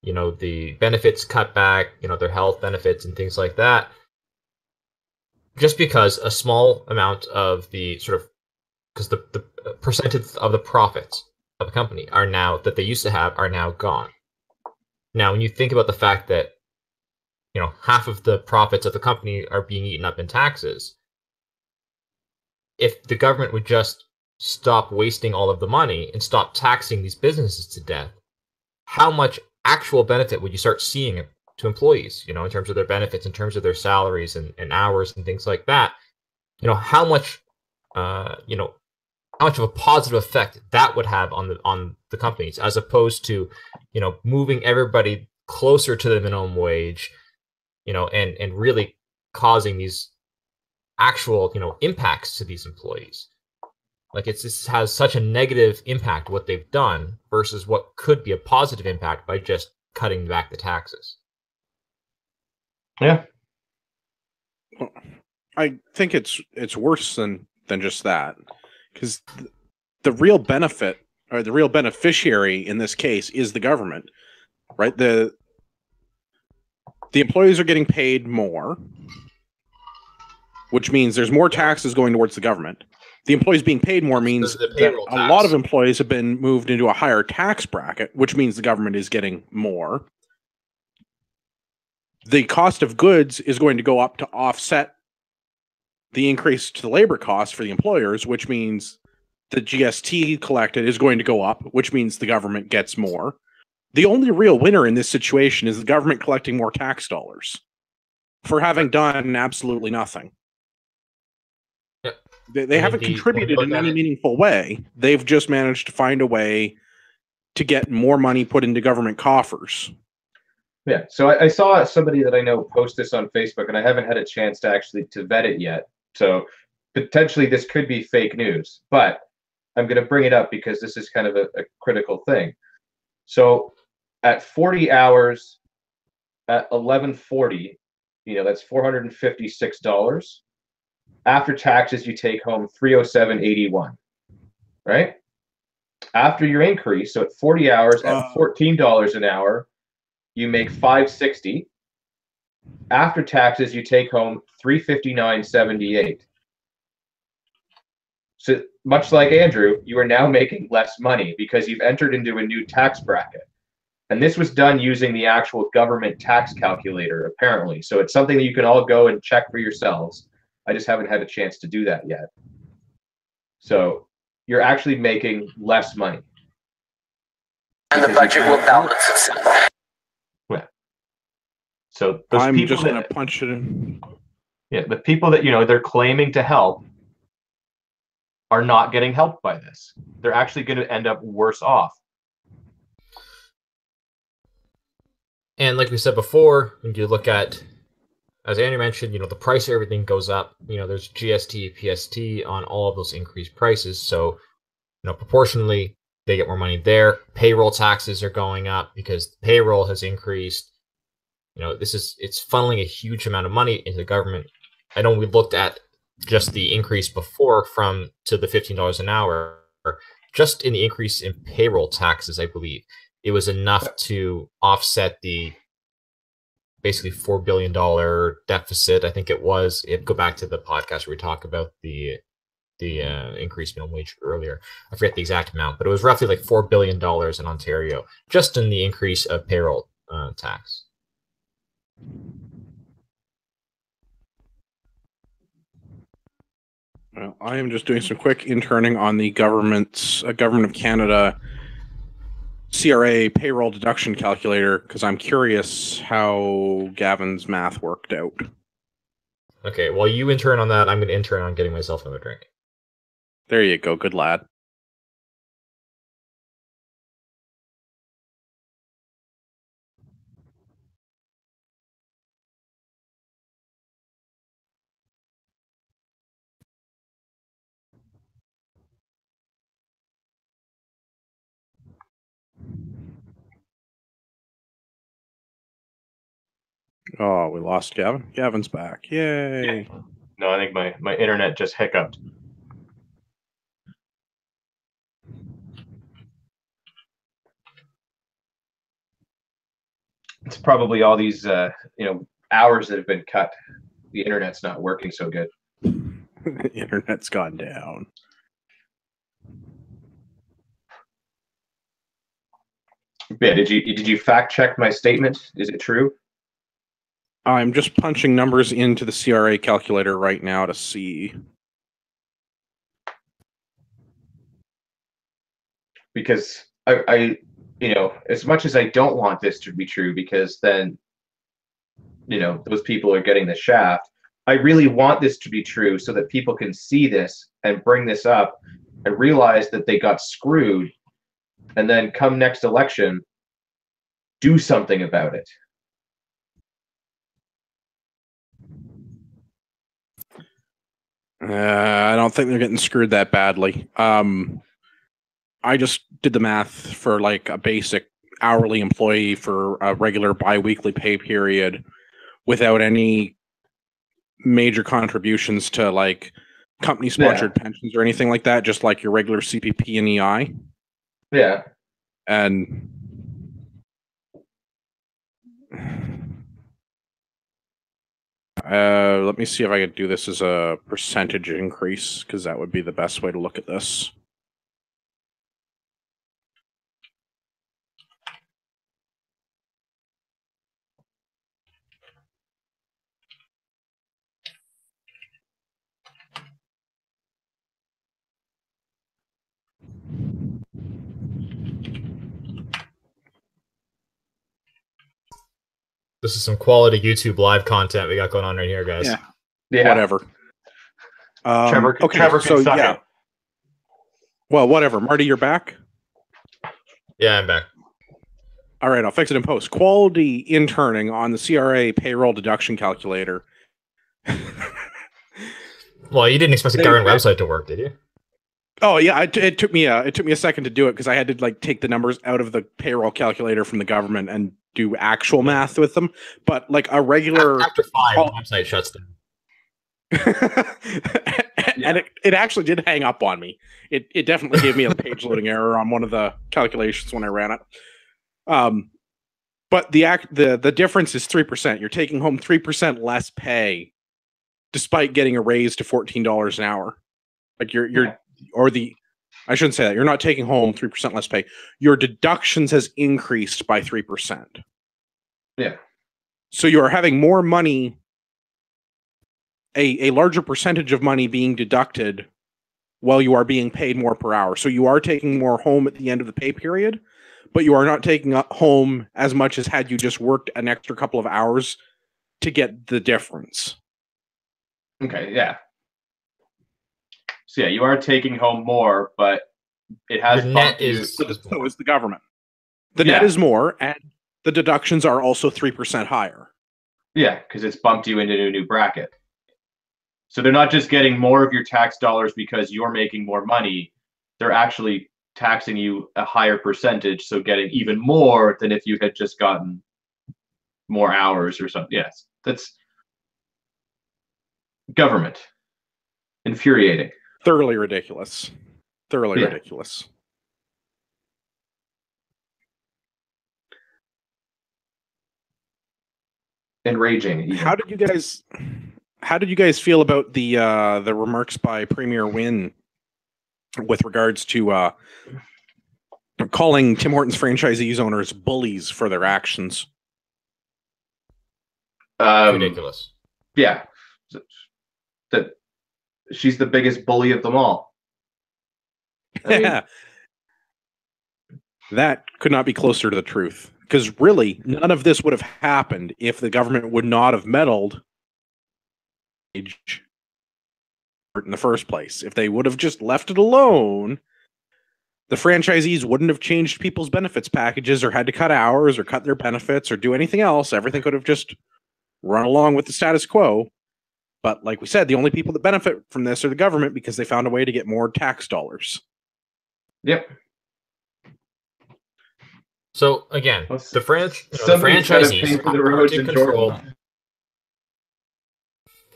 the benefits cut back, their health benefits and things like that. Just because a small amount of the because the percentage of the profits of the company are now, that they used to have, are now gone. Now, when you think about the fact that, half of the profits of the company are being eaten up in taxes, if the government would just stop wasting all of the money and stop taxing these businesses to death, how much actual benefit would you start seeing to employees, in terms of their benefits, in terms of their salaries and hours and things like that? How much, how much of a positive effect that would have on the companies, as opposed to, moving everybody closer to the minimum wage, and really causing these actual, impacts to these employees. Like, this has such a negative impact, what they've done, versus what could be a positive impact by just cutting back the taxes. Yeah. Well, I think it's worse than just that, because the real benefit, or the real beneficiary in this case, is the government, right? The employees are getting paid more, which means there's more taxes going towards the government. The employees being paid more means that a lot of employees have been moved into a higher tax bracket, which means the government is getting more. The cost of goods is going to go up to offset the increase to the labor costs for the employers, which means the GST collected is going to go up, which means the government gets more. The only real winner in this situation is the government collecting more tax dollars for having done absolutely nothing. Yep. They haven't contributed in any meaningful way. They've just managed to find a way to get more money put into government coffers. Yeah, so I saw somebody that I know post this on Facebook, and I haven't had a chance to actually vet it yet. So potentially this could be fake news, but I'm going to bring it up because this is kind of a critical thing. So at 40 hours, at 11.40, that's $456. After taxes, you take home $307.81, right? After your increase, so at 40 hours, at $14 an hour, you make $560. After taxes, you take home $359.78. So much like Andrew, you are now making less money because you've entered into a new tax bracket. And this was done using the actual government tax calculator, apparently. So it's something that you can all go and check for yourselves. I just haven't had a chance to do that yet. So you're actually making less money. And the budget will balance itself. Yeah. So I'm just going to punch it in. Yeah, the people that, they're claiming to help are not getting helped by this. They're actually going to end up worse off. And like we said before, when you look at, as Andrew mentioned, the price of everything goes up. There's GST, PST on all of those increased prices. So, proportionally, they get more money there. Payroll taxes are going up because payroll has increased. It's funneling a huge amount of money into the government. I know we looked at just the increase before to the $15 an hour. Just in the increase in payroll taxes, I believe, it was enough to offset the basically $4 billion deficit. I think it was. Go back to the podcast where we talked about the increased minimum wage earlier. I forget the exact amount, but it was roughly like $4 billion in Ontario, just in the increase of payroll tax. Well, I am just doing some quick interning on the Government of Canada CRA payroll deduction calculator because I'm curious how Gavin's math worked out. Okay, while you intern on that, I'm going to intern on getting myself another drink. There you go, good lad. Oh, we lost Gavin. Gavin's back. Yay. Yeah. No, I think my internet just hiccuped. It's probably all these hours that have been cut. The internet's not working so good. The internet's gone down. Yeah, did you fact check my statement? Is it true? I'm just punching numbers into the CRA calculator right now to see. Because I as much as I don't want this to be true, because then, those people are getting the shaft. I really want this to be true so that people can see this and bring this up and realize that they got screwed, and then come next election, do something about it. I don't think they're getting screwed that badly. I just did the math for like a basic hourly employee for a regular bi-weekly pay period without any major contributions to like company sponsored pensions or anything like that, just like your regular CPP and EI. Yeah. And Let me see if I can do this as a percentage increase, because that would be the best way to look at this. This is some quality YouTube live content we got going on right here, guys. Yeah. Whatever. Trevor okay, can suck it. Well, whatever. Marty, you're back? Yeah, I'm back. All right, I'll fix it in post. Quality interning on the CRA payroll deduction calculator. Well, you didn't expect the government website to work, did you? Oh yeah, it took me a second to do it because I had to like take the numbers out of the payroll calculator from the government and do actual math with them. But like a regular after 5, the website shuts down. And it actually did hang up on me. It definitely gave me a page loading error on one of the calculations when I ran it. But the difference is 3%. You're taking home 3% less pay, despite getting a raise to $14 an hour. Like I shouldn't say that. You're not taking home 3% less pay. Your deductions has increased by 3%. Yeah. So you are having more money, a larger percentage of money being deducted while you are being paid more per hour. So you are taking more home at the end of the pay period, but you are not taking home as much as had you just worked an extra couple of hours to get the difference. Okay, yeah. So yeah, you are taking home more, but it has net is so is the government. The net is more, and the deductions are also 3% higher. Yeah, because it's bumped you into a new bracket. So they're not just getting more of your tax dollars because you're making more money. They're actually taxing you a higher percentage, so getting even more than if you had just gotten more hours or something. Yes, that's government. Infuriating. Thoroughly ridiculous. Ridiculous. Enraging. Even. How did you guys feel about the remarks by Premier Wynne with regards to calling Tim Hortons franchisees owners bullies for their actions? Ridiculous. Yeah. That she's the biggest bully of them all. I mean, that could not be closer to the truth. Because really, none of this would have happened if the government would not have meddled in the first place. If they would have just left it alone, the franchisees wouldn't have changed people's benefits packages or had to cut hours or cut their benefits or do anything else. Everything could have just run along with the status quo. But like we said, the only people that benefit from this are the government because they found a way to get more tax dollars. Yep. So again, the franchisees aren't in control.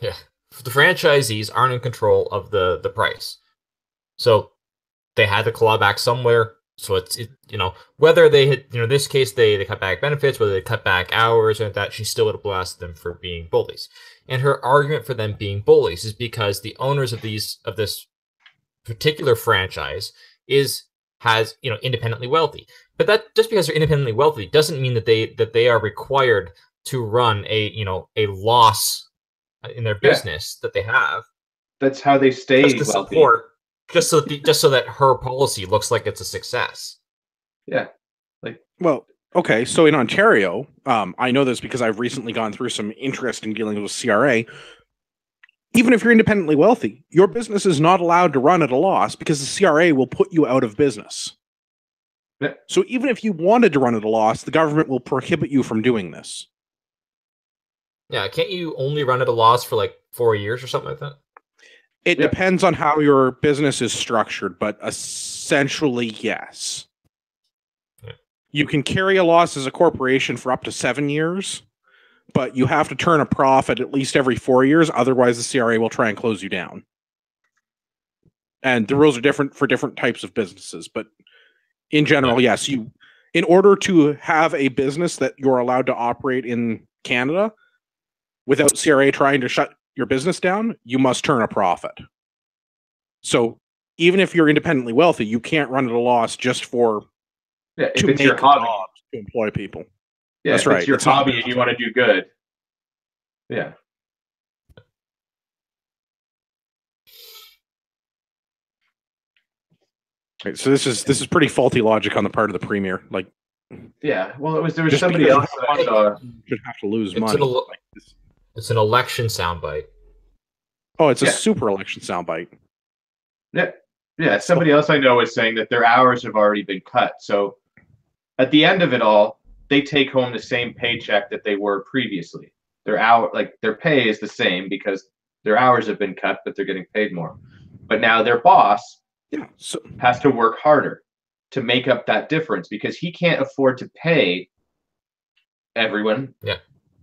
Yeah, the franchisees aren't in control of the price. So they had to claw back somewhere. So it's whether they had in this case they cut back benefits, whether they cut back hours or that, she still would have blasted them for being bullies. And her argument for them being bullies is because the owners of this particular franchise has independently wealthy. But that just because they're independently wealthy doesn't mean that they are required to run a loss in their business that they have. That's how they stay just to wealthy. Support, just so that her policy looks like it's a success. Yeah. Well, okay, so in Ontario, I know this because I've recently gone through some interesting dealings with CRA. Even if you're independently wealthy, your business is not allowed to run at a loss because the CRA will put you out of business. Yeah. So even if you wanted to run at a loss, the government will prohibit you from doing this. Yeah, can't you only run at a loss for like 4 years or something like that? It depends on how your business is structured, but essentially, yes. Yeah. You can carry a loss as a corporation for up to 7 years, but you have to turn a profit at least every 4 years. Otherwise, the CRA will try and close you down. And the rules are different for different types of businesses. But in general, yes, in order to have a business that you're allowed to operate in Canada, without CRA trying to shut your business down, you must turn a profit. So even if you're independently wealthy, you can't run at a loss just for if it's your hobby to employ people. Yeah, that's if right. It's your hobby and you want to do good. Yeah. Right, so this is pretty faulty logic on the part of the premier. Like, yeah, well, there was somebody else that I saw should have to lose money. It's an election soundbite. Oh, it's a super election soundbite. Yeah. Somebody else I know is saying that their hours have already been cut. So at the end of it all, they take home the same paycheck that they were previously. Their pay is the same because their hours have been cut, but they're getting paid more. But now their boss has to work harder to make up that difference because he can't afford to pay everyone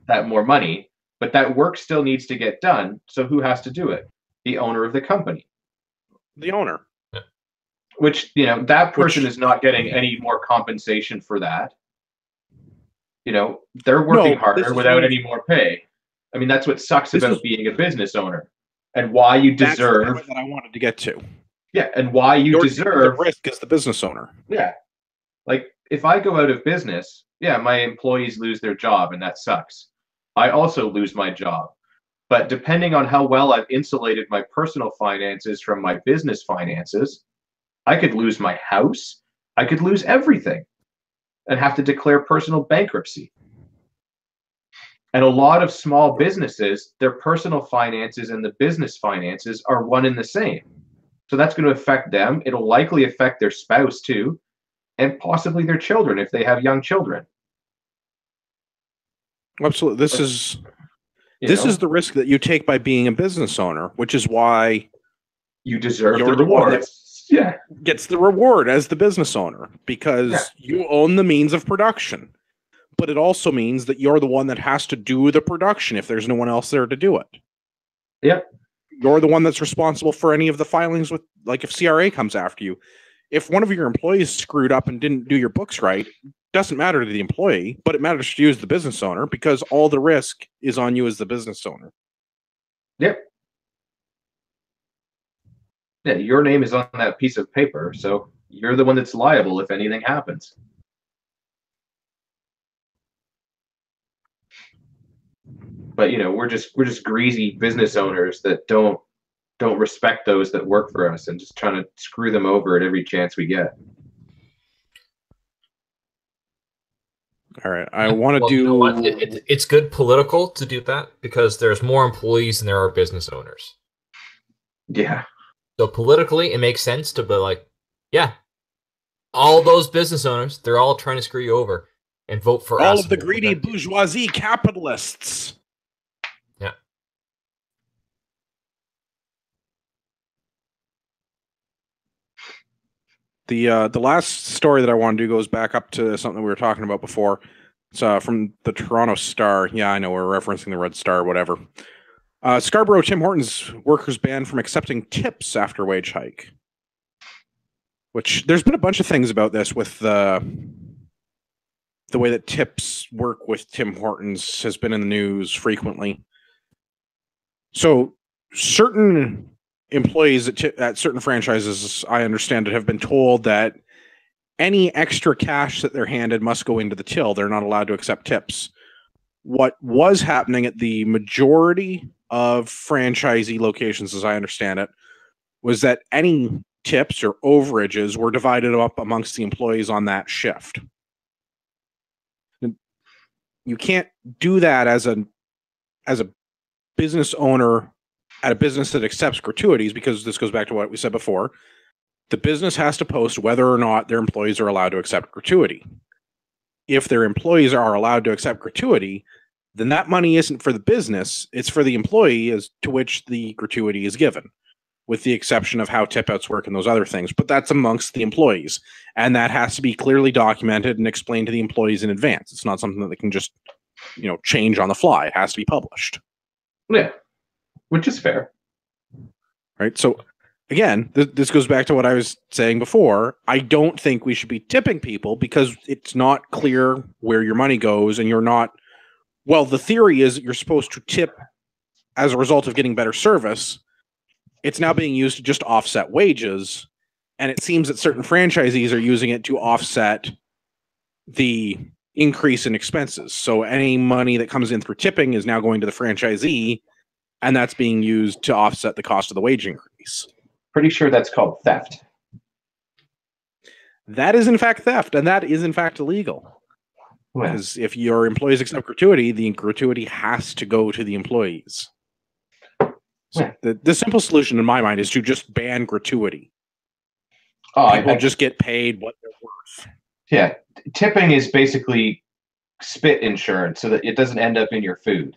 that more money, but that work still needs to get done. So who has to do it? The owner of the company. The owner. Yeah. Which, that person is not getting any more compensation for that. They're working harder without any more pay. I mean, that's what sucks about being a business owner and why you deserve. That's what I wanted to get to. Yeah, and why you deserve the risk as the business owner. Yeah. Like, if I go out of business, my employees lose their job, and that sucks. I also lose my job. But depending on how well I've insulated my personal finances from my business finances, I could lose my house. I could lose everything and have to declare personal bankruptcy. And a lot of small businesses, their personal finances and the business finances are one and the same. So that's going to affect them. It'll likely affect their spouse too, and possibly their children if they have young children. Absolutely. This is the risk that you take by being a business owner, which is why you deserve the reward. Gets the reward as the business owner because you own the means of production. But it also means that you're the one that has to do the production if there's no one else there to do it. Yep. You're the one that's responsible for any of the filings with, like, if CRA comes after you. If one of your employees screwed up and didn't do your books right, doesn't matter to the employee, but it matters to you as the business owner because all the risk is on you as the business owner. Yep. Yeah, your name is on that piece of paper, so you're the one that's liable if anything happens. But we're just greasy business owners that don't respect those that work for us and just trying to screw them over at every chance we get. All right, I want to do. You know what? It's good political to do that because there's more employees than there are business owners. Yeah. So politically, it makes sense to be like, all those business owners, they're all trying to screw you over and vote for all us. of the greedy bourgeoisie capitalists. Yeah. The last story that I want to do goes back up to something we were talking about before. It's from the Toronto Star. Yeah, I know we're referencing the Red Star, whatever. Scarborough Tim Hortons workers banned from accepting tips after wage hike. Which there's been a bunch of things about this with the way that tips work with Tim Hortons has been in the news frequently. So certain employees at certain franchises, I understand it, have been told that any extra cash that they're handed must go into the till. They're not allowed to accept tips. What was happening at the majority of franchisee locations, as I understand it, was that any tips or overages were divided up amongst the employees on that shift. You can't do that as a business owner at a business that accepts gratuities, because this goes back to what we said before. The business has to post whether or not their employees are allowed to accept gratuity. If their employees are allowed to accept gratuity, then that money isn't for the business, it's for the employee as to which the gratuity is given, with the exception of how tip outs work and those other things. But that's amongst the employees, and that has to be clearly documented and explained to the employees in advance. It's not something that they can just, change on the fly. It has to be published. Yeah, which is fair. Right. So again, this goes back to what I was saying before. I don't think we should be tipping people because it's not clear where your money goes, and you're not Well, the theory is that you're supposed to tip as a result of getting better service. It's now being used to just offset wages, and it seems that certain franchisees are using it to offset the increase in expenses. So any money that comes in through tipping is now going to the franchisee, and that's being used to offset the cost of the wage increase. Pretty sure that's called theft. That is in fact theft, and that is in fact illegal. Because if your employees accept gratuity, the gratuity has to go to the employees. So the simple solution in my mind is to just ban gratuity. People just get paid what they're worth. Yeah, tipping is basically spit insurance so that it doesn't end up in your food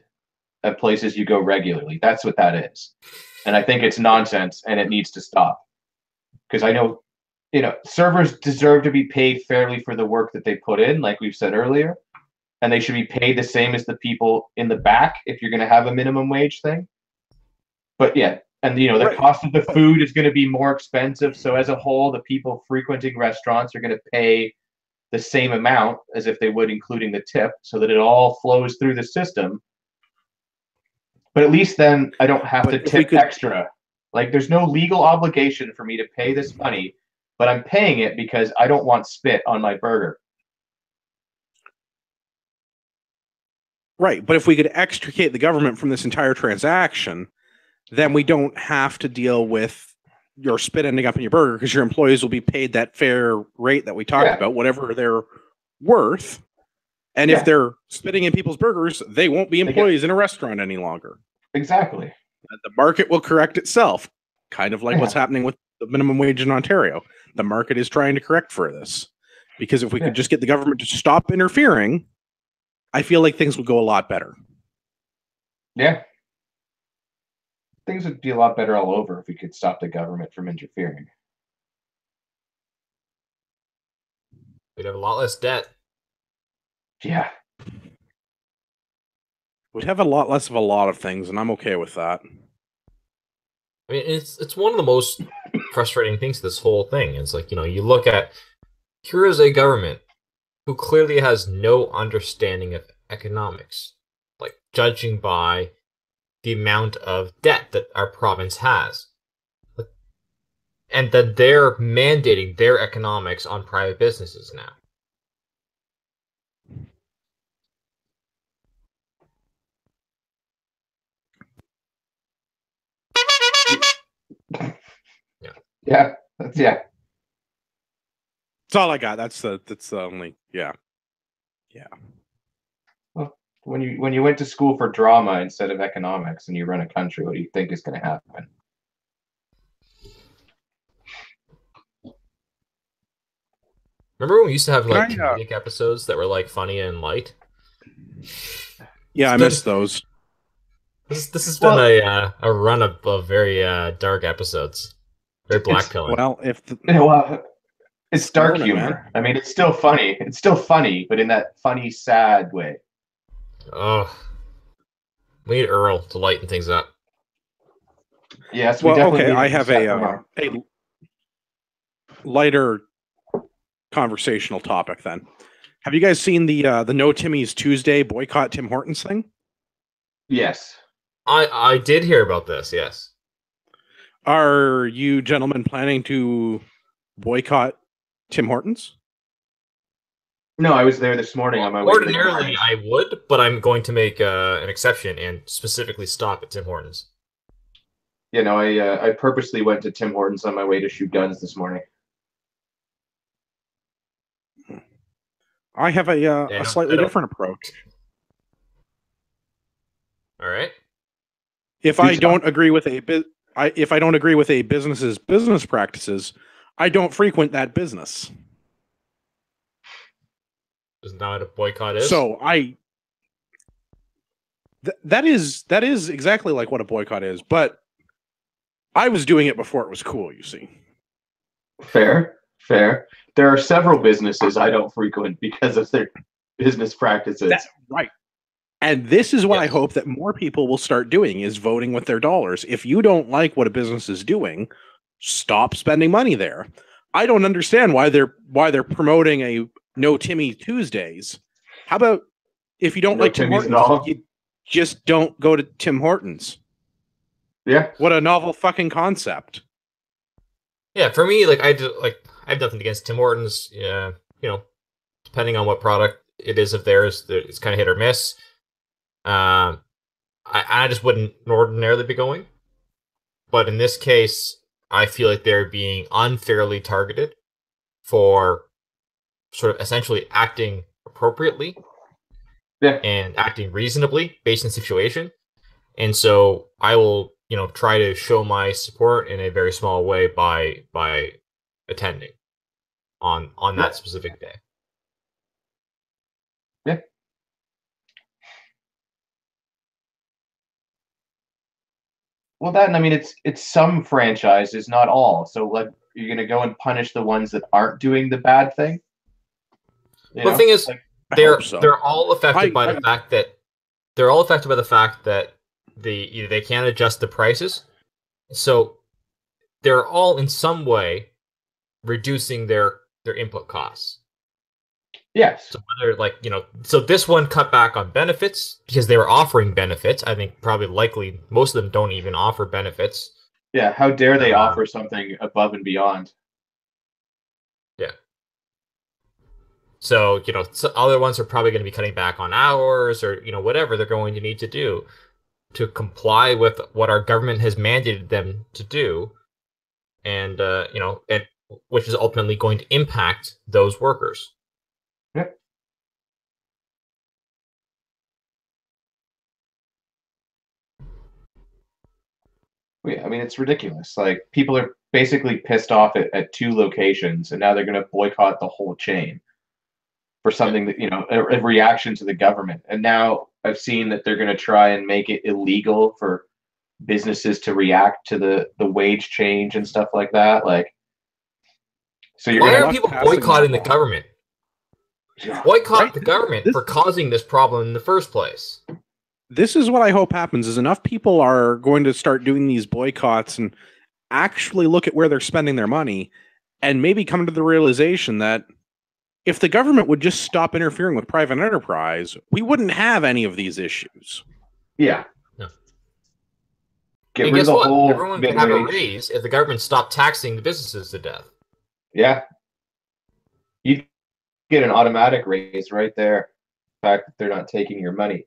at places you go regularly. That's what that is. And I think it's nonsense and it needs to stop. Because I know, servers deserve to be paid fairly for the work that they put in, like we've said earlier. And they should be paid the same as the people in the back if you're going to have a minimum wage thing. But yeah, and the cost of the food is going to be more expensive. So as a whole, the people frequenting restaurants are going to pay the same amount as if they would, including the tip, so that it all flows through the system. But at least then I don't have to tip extra. Like, there's no legal obligation for me to pay this money, but I'm paying it because I don't want spit on my burger. Right, but if we could extricate the government from this entire transaction, then we don't have to deal with your spit ending up in your burger, because your employees will be paid that fair rate that we talked about, whatever they're worth. And if they're spitting in people's burgers, they won't be employees in a restaurant any longer. Exactly. And the market will correct itself, kind of like what's happening with the minimum wage in Ontario. The market is trying to correct for this, because if we could just get the government to stop interfering, I feel like things would go a lot better. Yeah. Things would be a lot better all over if we could stop the government from interfering. We'd have a lot less debt. Yeah. We'd have a lot less of a lot of things, and I'm okay with that. I mean, it's one of the most frustrating things to this whole thing. It's like, you look at, here is a government who clearly has no understanding of economics, like judging by the amount of debt that our province has. And that they're mandating their economics on private businesses now. Yeah. That's all I got. That's the only Yeah. Well, when you went to school for drama instead of economics and you run a country, what do you think is going to happen? Remember when we used to have comedic episodes that were like funny and light? Yeah, I miss those. This has been a run of very dark episodes. Very black-pilling. Well, it's dark humor. I mean, it's still funny. It's still funny, but in that funny, sad way. Oh, we need Earl to lighten things up. Yes. Okay. I have a lighter conversational topic then. Have you guys seen the No Timmy's Tuesday boycott Tim Hortons thing? Yes. I did hear about this. Yes. Are you gentlemen planning to boycott Tim Hortons? No, I was there this morning on my way. Ordinarily, I would, but I'm going to make an exception and specifically stop at Tim Hortons. I purposely went to Tim Hortons on my way to shoot guns this morning. I have a slightly different approach. All right. If I don't agree with a business's business practices, I don't frequent that business. Isn't that what a boycott is? So that is exactly like what a boycott is, but I was doing it before it was cool, you see. Fair. There are several businesses I don't frequent because of their business practices. That's right. And this is what I hope that more people will start doing, is voting with their dollars. If you don't like what a business is doing, stop spending money there. I don't understand why they're promoting a No Timmy Tuesdays. How about If you don't No like Tim Timmy's at Hortons, all? you just don't go to Tim Hortons. Yeah. What a novel fucking concept. Yeah, for me, like I have nothing against Tim Hortons. Yeah, depending on what product it is of theirs, it's kind of hit or miss. I just wouldn't ordinarily be going, but in this case, I feel like they're being unfairly targeted for sort of essentially acting appropriately and acting reasonably based on the situation. And so I will, try to show my support in a very small way by attending on that specific day. Yeah. Well, that, and I mean, it's some franchises, not all. So, like, you're gonna go and punish the ones that aren't doing the bad thing. Well, the thing is, I they're hope so. they're all affected by the fact that they can't adjust the prices, so they're all in some way reducing their input costs. Yes. So whether so this one cut back on benefits because they were offering benefits. I think probably likely most of them don't even offer benefits. Yeah. How dare they offer something above and beyond? Yeah. So, other ones are probably going to be cutting back on hours or, whatever they're going to need to do to comply with what our government has mandated them to do. And, and which is ultimately going to impact those workers. Yep. Yeah, I mean, it's ridiculous. Like, people are basically pissed off at two locations, and now they're going to boycott the whole chain for something that, a reaction to the government. And now I've seen that they're going to try and make it illegal for businesses to react to the wage change and stuff like that. Like, so you're Why going are people boycotting the government? Boycott the government for causing this problem in the first place. This is what I hope happens, is enough people are going to start doing these boycotts and actually look at where they're spending their money and maybe come to the realization that if the government would just stop interfering with private enterprise, we wouldn't have any of these issues. Yeah. No. Get and rid guess of the what? whole Everyone can have a raise if the government stopped taxing the businesses to death. Yeah. You get an automatic raise right there. The fact that they're not taking your money.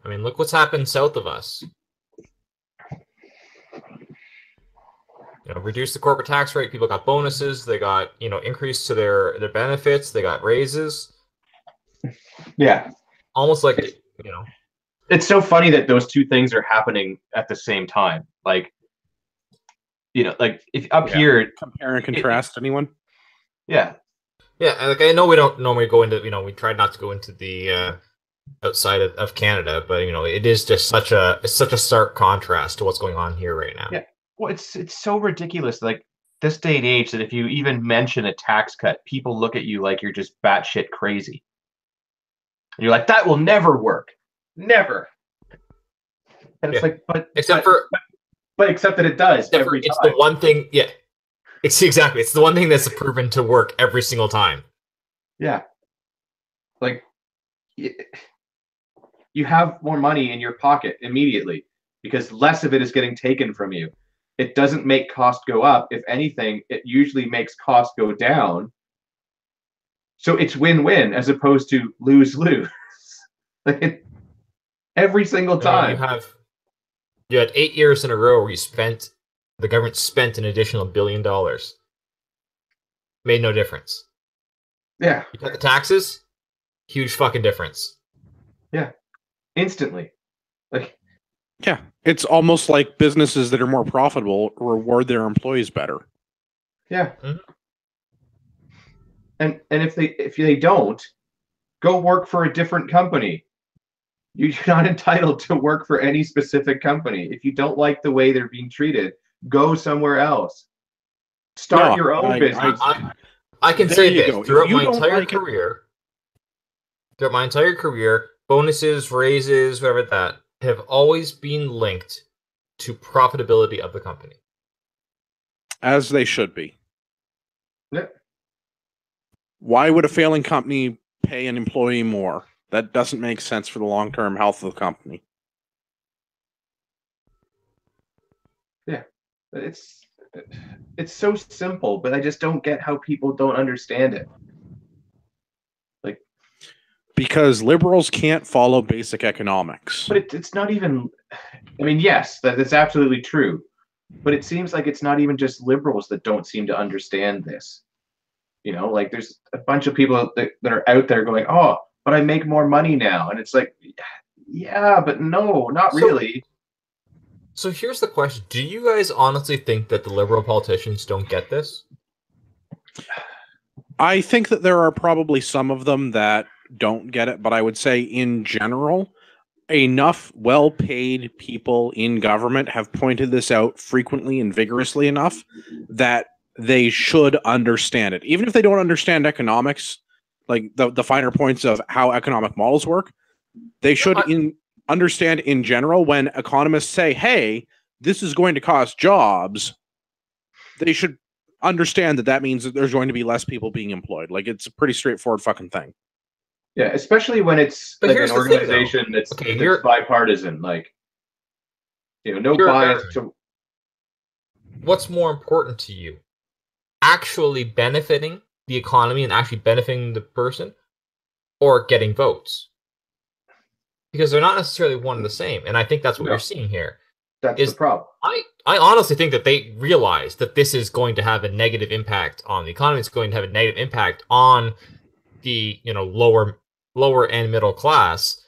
I mean, look what's happened south of us. Reduce the corporate tax rate. People got bonuses. They got, increase to their benefits. They got raises. Yeah. Almost like, It's so funny that those two things are happening at the same time. Like, like if up here. Compare and contrast, anyone? Yeah. Yeah. Like, I know we don't normally go into, we try not to go into the outside of Canada, but, it is just such a stark contrast to what's going on here right now. Yeah. Well, it's so ridiculous. Like, this day and age that if you even mention a tax cut, people look at you like you're just batshit crazy. And you're like, that will never work. Never. And it's like, except that it does every time. It's the one thing, yeah. It's the one thing that's proven to work every single time. Yeah. Like, you have more money in your pocket immediately because less of it is getting taken from you. It doesn't make cost go up. If anything, it usually makes cost go down. So it's win-win as opposed to lose-lose. Like, every single time. You had 8 years in a row where the government spent an additional $1 billion. Made no difference. Yeah. You cut the taxes, huge fucking difference. Yeah. Instantly. Like, yeah, it's almost like businesses that are more profitable reward their employees better. Yeah. Mm-hmm. And if they don't, go work for a different company. You're not entitled to work for any specific company. If you don't like the way they're being treated, go somewhere else. Start your own business. I can say this throughout my entire career, bonuses, raises, whatever that, have always been linked to profitability of the company. As they should be. Yeah. Why would a failing company pay an employee more. That doesn't make sense for the long-term health of the company. Yeah, it's so simple, but I just don't get how people don't understand it. Like, because liberals can't follow basic economics. But it's not even. I mean, yes, that's absolutely true, but it seems like it's not even just liberals that don't seem to understand this. Like there's a bunch of people that are out there going, "Oh, but I make more money now," and it's like, yeah, but no, not really. So here's the question: do you guys honestly think that the liberal politicians don't get this? I think that there are probably some of them that don't get it, but I would say in general, enough well-paid people in government have pointed this out frequently and vigorously enough that they should understand it. Even if they don't understand economics, like the finer points of how economic models work, they should understand in general when economists say, hey, this is going to cost jobs, they should understand that means that there's going to be less people being employed. Like, it's a pretty straightforward fucking thing. Yeah, especially when it's like an organization that's bipartisan. Like, no bias to. What's more important to you? Actually benefiting the economy and actually benefiting the person, or getting votes? Because they're not necessarily one and the same, and I think that's what you're seeing here. That's the problem. I honestly think that they realize that this is going to have a negative impact on the economy. It's going to have a negative impact on the lower and middle class.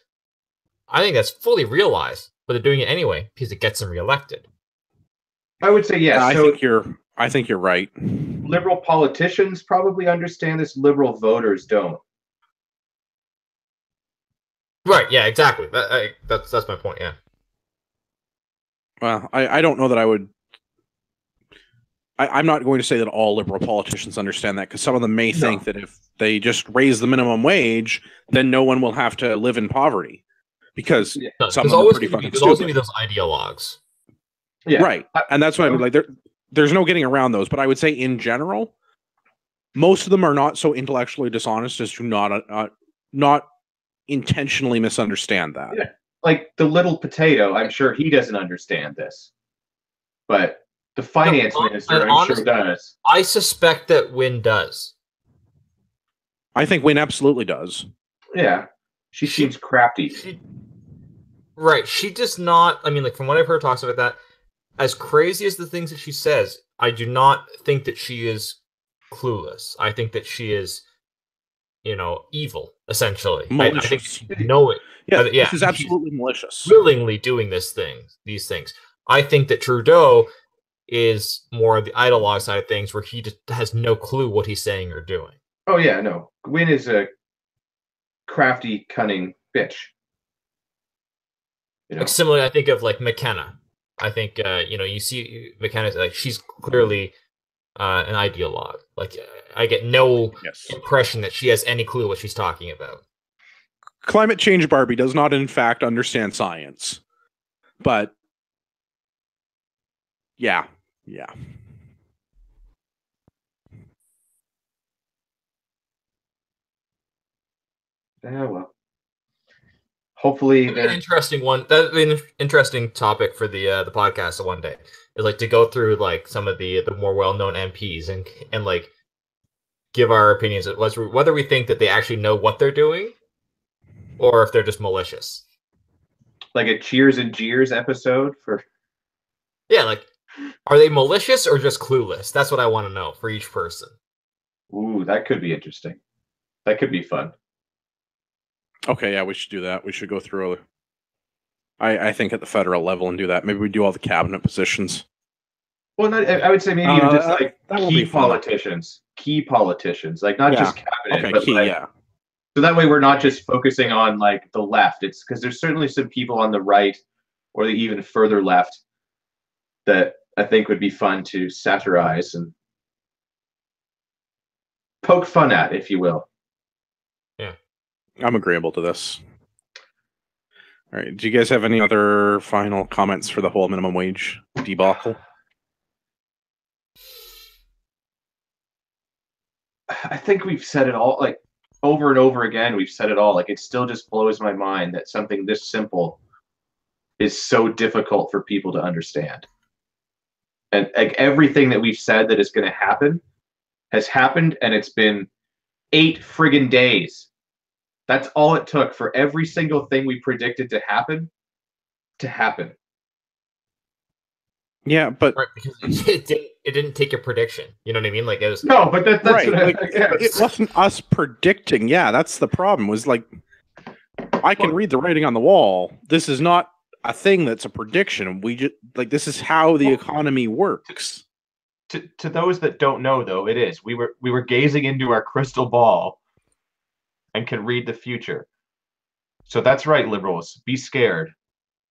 I think that's fully realized, but they're doing it anyway because it gets them reelected. I would say yes. I think you're right. Liberal politicians probably understand this. Liberal voters don't. Right. Yeah. Exactly. That's my point. Yeah. Well, I don't know that I would. I'm not going to say that all liberal politicians understand that, because some of them may think that if they just raise the minimum wage, then no one will have to live in poverty. Because some of them are pretty fucking stupid. There's always going to be those ideologues. Yeah. Right. And that's what I mean. Like, there's no getting around those. But I would say in general, most of them are not so intellectually dishonest as to not intentionally misunderstand that. Yeah. Like the little potato, I'm sure he doesn't understand this. But the finance minister, I'm sure does. I suspect that Wynne does. I think Wynne absolutely does. Yeah. She seems crafty. Right. She does not, I mean, like, from what I've heard talks about that, as crazy as the things that she says, I do not think that she is clueless. I think that she is, evil, essentially. Malicious. I think you know it. Yeah, this is absolutely malicious. Willingly doing these things. I think that Trudeau is more of the ideologue side of things, where he just has no clue what he's saying or doing. Oh yeah, no. Wynne is a crafty, cunning bitch. Like, similarly, I think of like McKenna. I think you see McKenna, like, she's clearly an ideologue. Like, I get no impression that she has any clue what she's talking about. Climate change Barbie does not, in fact, understand science. But, yeah. Yeah, well. Hopefully, that'd be an interesting one. That'd be an interesting topic for the podcast one day. Is like to go through like some of the more well-known MPs and like give our opinions on whether we think that they actually know what they're doing, or if they're just malicious. Like a Cheers and Jeers episode for. Yeah, like, are they malicious or just clueless? That's what I want to know for each person. Ooh, that could be interesting. That could be fun. Okay, yeah, we should do that. We should go through, I think, at the federal level and do that. Maybe we do all the cabinet positions. Well, I would say maybe even just like key politicians, like not just cabinet, but key, so that way we're not just focusing on like the left. It's because there's certainly some people on the right or the even further left that I think would be fun to satirize and poke fun at, if you will. Yeah. I'm agreeable to this. All right. Do you guys have any other final comments for the whole minimum wage debacle? I think we've said it all. Like, over and over again, we've said it all. Like, it still just blows my mind that something this simple is so difficult for people to understand. And like everything that we've said that is going to happen has happened, and it's been 8 friggin' days. That's all it took for every single thing we predicted to happen. Yeah, but Right, because it didn't take a prediction. You know what I mean? Like, it was No, but that's right. what Like, it wasn't us predicting. Yeah, that's the problem. Was like, I can read the writing on the wall. This is not a thing that's a prediction. We just like, this is how the economy works. To those that don't know, though, it is. We were gazing into our crystal ball and can read the future. So that's right, liberals. Be scared.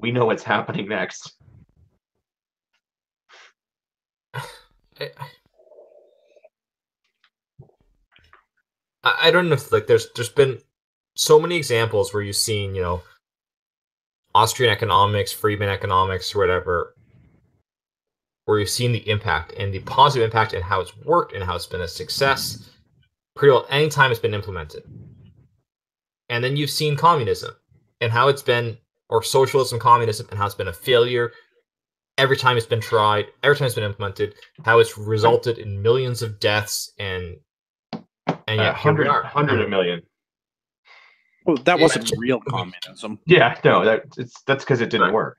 We know what's happening next. I don't know if, like, there's been so many examples where you've seen, Austrian economics, Friedman economics, or whatever, where you've seen the impact and the positive impact and how it's worked and how it's been a success pretty well any time it's been implemented. And then you've seen communism and how it's been, or socialism, communism, and how it's been a failure every time it's been tried, every time it's been implemented, how it's resulted in millions of deaths, and yet here we are. 100 million. Well, that wasn't real communism. Yeah, no, that's because it didn't work.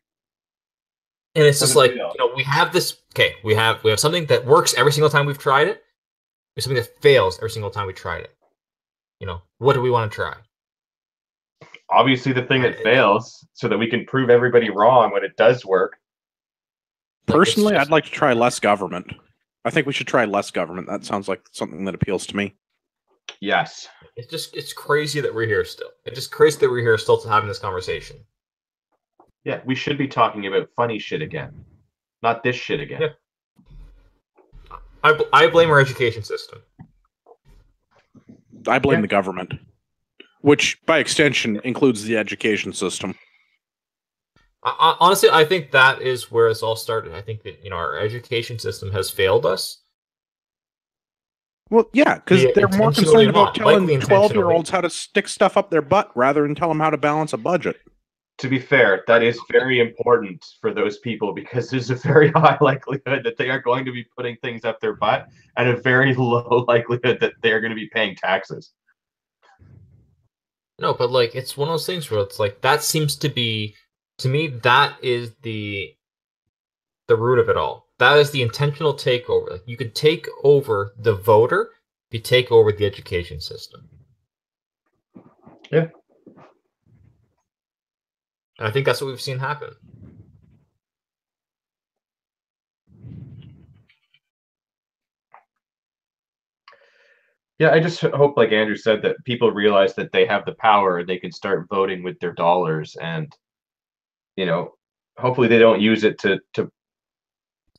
And it's just like, we have this. Okay, we have something that works every single time we've tried it. We have something that fails every single time we tried it. What do we want to try? Obviously, the thing that fails, so that we can prove everybody wrong when it does work. Personally, I'd like to try less government. I think we should try less government. That sounds like something that appeals to me. Yes. It's crazy that we're here still. It's just crazy that we're here still having this conversation. Yeah, we should be talking about funny shit again, not this shit again. Yeah. I blame our education system. I blame the government, which by extension includes the education system. Honestly, I think that is where it's all started. I think that our education system has failed us. Well, yeah, because they're more concerned about telling 12-year-olds how to stick stuff up their butt rather than tell them how to balance a budget. To be fair, that is very important for those people, because there's a very high likelihood that they are going to be putting things up their butt, and a very low likelihood that they are going to be paying taxes. No, but like, it's one of those things where it's like, that seems to be, to me, that is the root of it all. That is the intentional takeover. Like, you could take over the voter if you take over the education system. Yeah. And I think that's what we've seen happen. Yeah, I just hope, like Andrew said, that people realize that they have the power. They can start voting with their dollars, and hopefully they don't use it to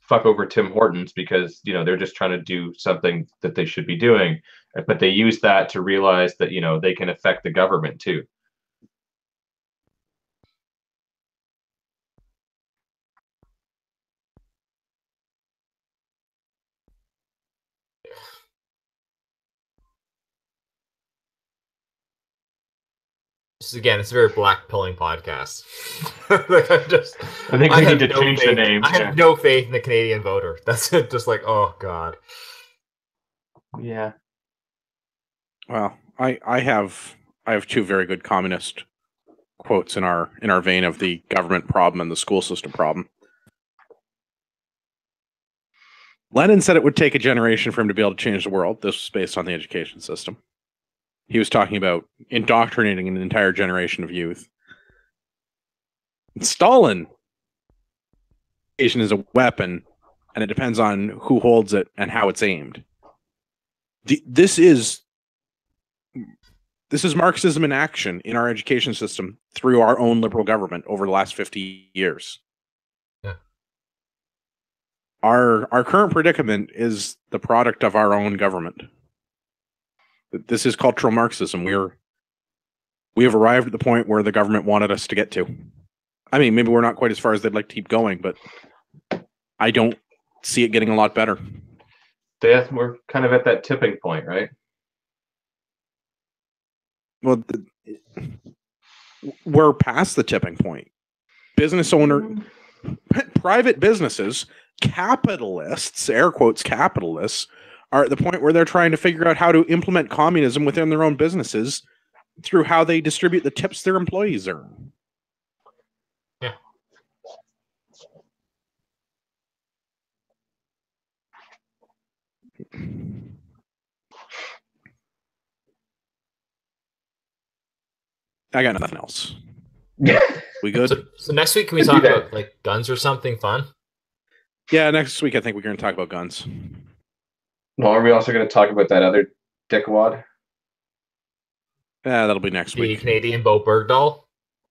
fuck over Tim Hortons, because they're just trying to do something that they should be doing, but they use that to realize that they can affect the government too. Again, it's a very black pilling podcast. I think we need to change the name. I have no faith in the Canadian voter. That's just like, oh god. Yeah. Well, I have 2 very good communist quotes in our vein of the government problem and the school system problem. Lenin said it would take a generation for him to be able to change the world. This was based on the education system. He was talking about indoctrinating an entire generation of youth. And Stalin, education is a weapon, and it depends on who holds it and how it's aimed. This is Marxism in action in our education system through our own liberal government over the last 50 years. Yeah. Our current predicament is the product of our own government. This is cultural Marxism. We have arrived at the point where the government wanted us to get to. I mean, maybe we're not quite as far as they'd like to keep going, but I don't see it getting a lot better. We're kind of at that tipping point, right? Well, we're past the tipping point. Business owner, private businesses, capitalists, air quotes, capitalists, are at the point where they're trying to figure out how to implement communism within their own businesses through how they distribute the tips their employees earn. Yeah. I got nothing else. We good? So next week, can we talk about like guns or something fun? Yeah, next week I think we're going to talk about guns. Well, are we also going to talk about that other dickwad? Yeah, that'll be next week. The Canadian Bo Bergdahl.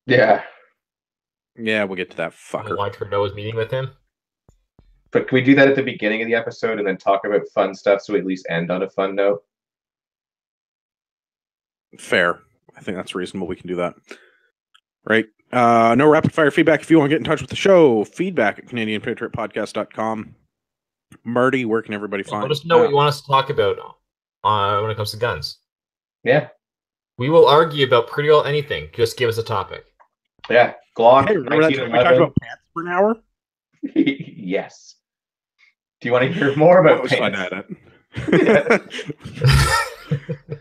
Yeah. Yeah, we'll get to that fucker. Why Trudeau was meeting with him. But can we do that at the beginning of the episode and then talk about fun stuff so we at least end on a fun note? Fair. I think that's reasonable. We can do that. Right. No rapid fire feedback. If you want to get in touch with the show, feedback at CanadianPatriotPodcast.com. Marty, where can everybody find? Let us know what you want us to talk about when it comes to guns. Yeah. We will argue about pretty well anything. Just give us a topic. Yeah. Glock. Hey, remember that time we talked about pants for an hour? Yes. Do you want to hear more about was pants? Fun at it.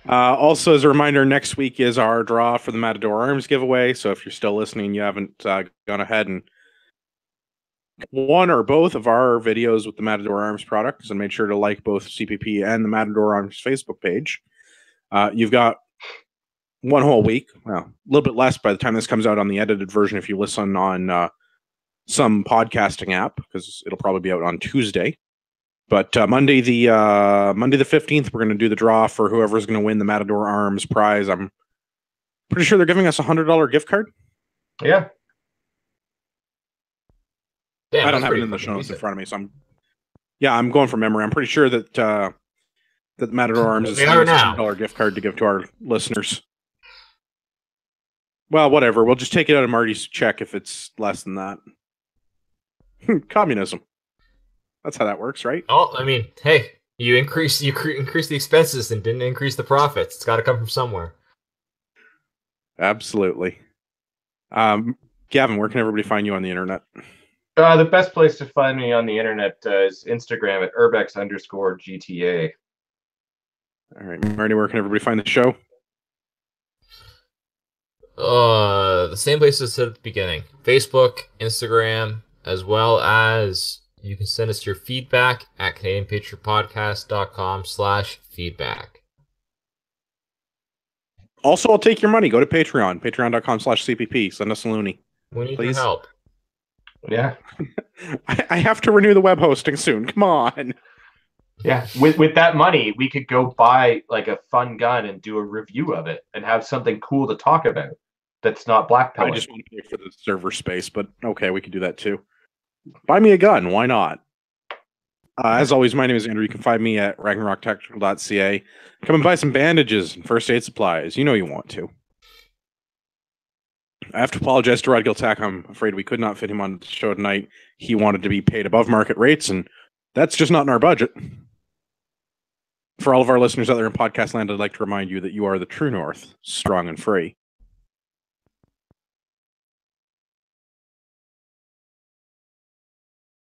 Also, as a reminder, next week is our draw for the Matador Arms giveaway. So if you're still listening, you haven't gone ahead and one or both of our videos with the Matador Arms products, and made sure to like both CPP and the Matador Arms Facebook page. You've got one whole week, well, a little bit less by the time this comes out on the edited version if you listen on some podcasting app, because it'll probably be out on Tuesday. But Monday the 15th, we're going to do the draw for whoever's going to win the Matador Arms prize. I'm pretty sure they're giving us a $100 gift card. Yeah. Damn, I don't have it in the show notes in front of me, so I'm going from memory. I'm pretty sure that that Matador Arms is a $100 gift card to give to our listeners. Well, whatever. We'll just take it out of Marty's check if it's less than that. Communism. That's how that works, right? Oh, I mean, hey, you increase the expenses and didn't increase the profits. It's got to come from somewhere. Absolutely. Gavin, where can everybody find you on the internet? The best place to find me on the internet is Instagram at urbex_GTA. All right, Marty, where can everybody find the show? The same place as at the beginning. Facebook, Instagram, as well as you can send us your feedback at CanadianPatriotPodcast.com/feedback. Also, I'll take your money. Go to Patreon, patreon.com/CPP. Send us a loony. We need please. your help. Yeah. I have to renew the web hosting soon. Come on. Yeah. With that money, we could go buy like a fun gun and do a review of it and have something cool to talk about that's not blackpilling. I just want to pay for the server space, but okay, we can do that too. Buy me a gun. Why not? As always, my name is Andrew. You can find me at ragnaroktactical.ca. Come and buy some bandages and first aid supplies. You know you want to. I have to apologize to Rod Giltack. I'm afraid we could not fit him on the show tonight. He wanted to be paid above market rates, and that's just not in our budget. For all of our listeners out there in podcast land, I'd like to remind you that you are the true North, strong and free.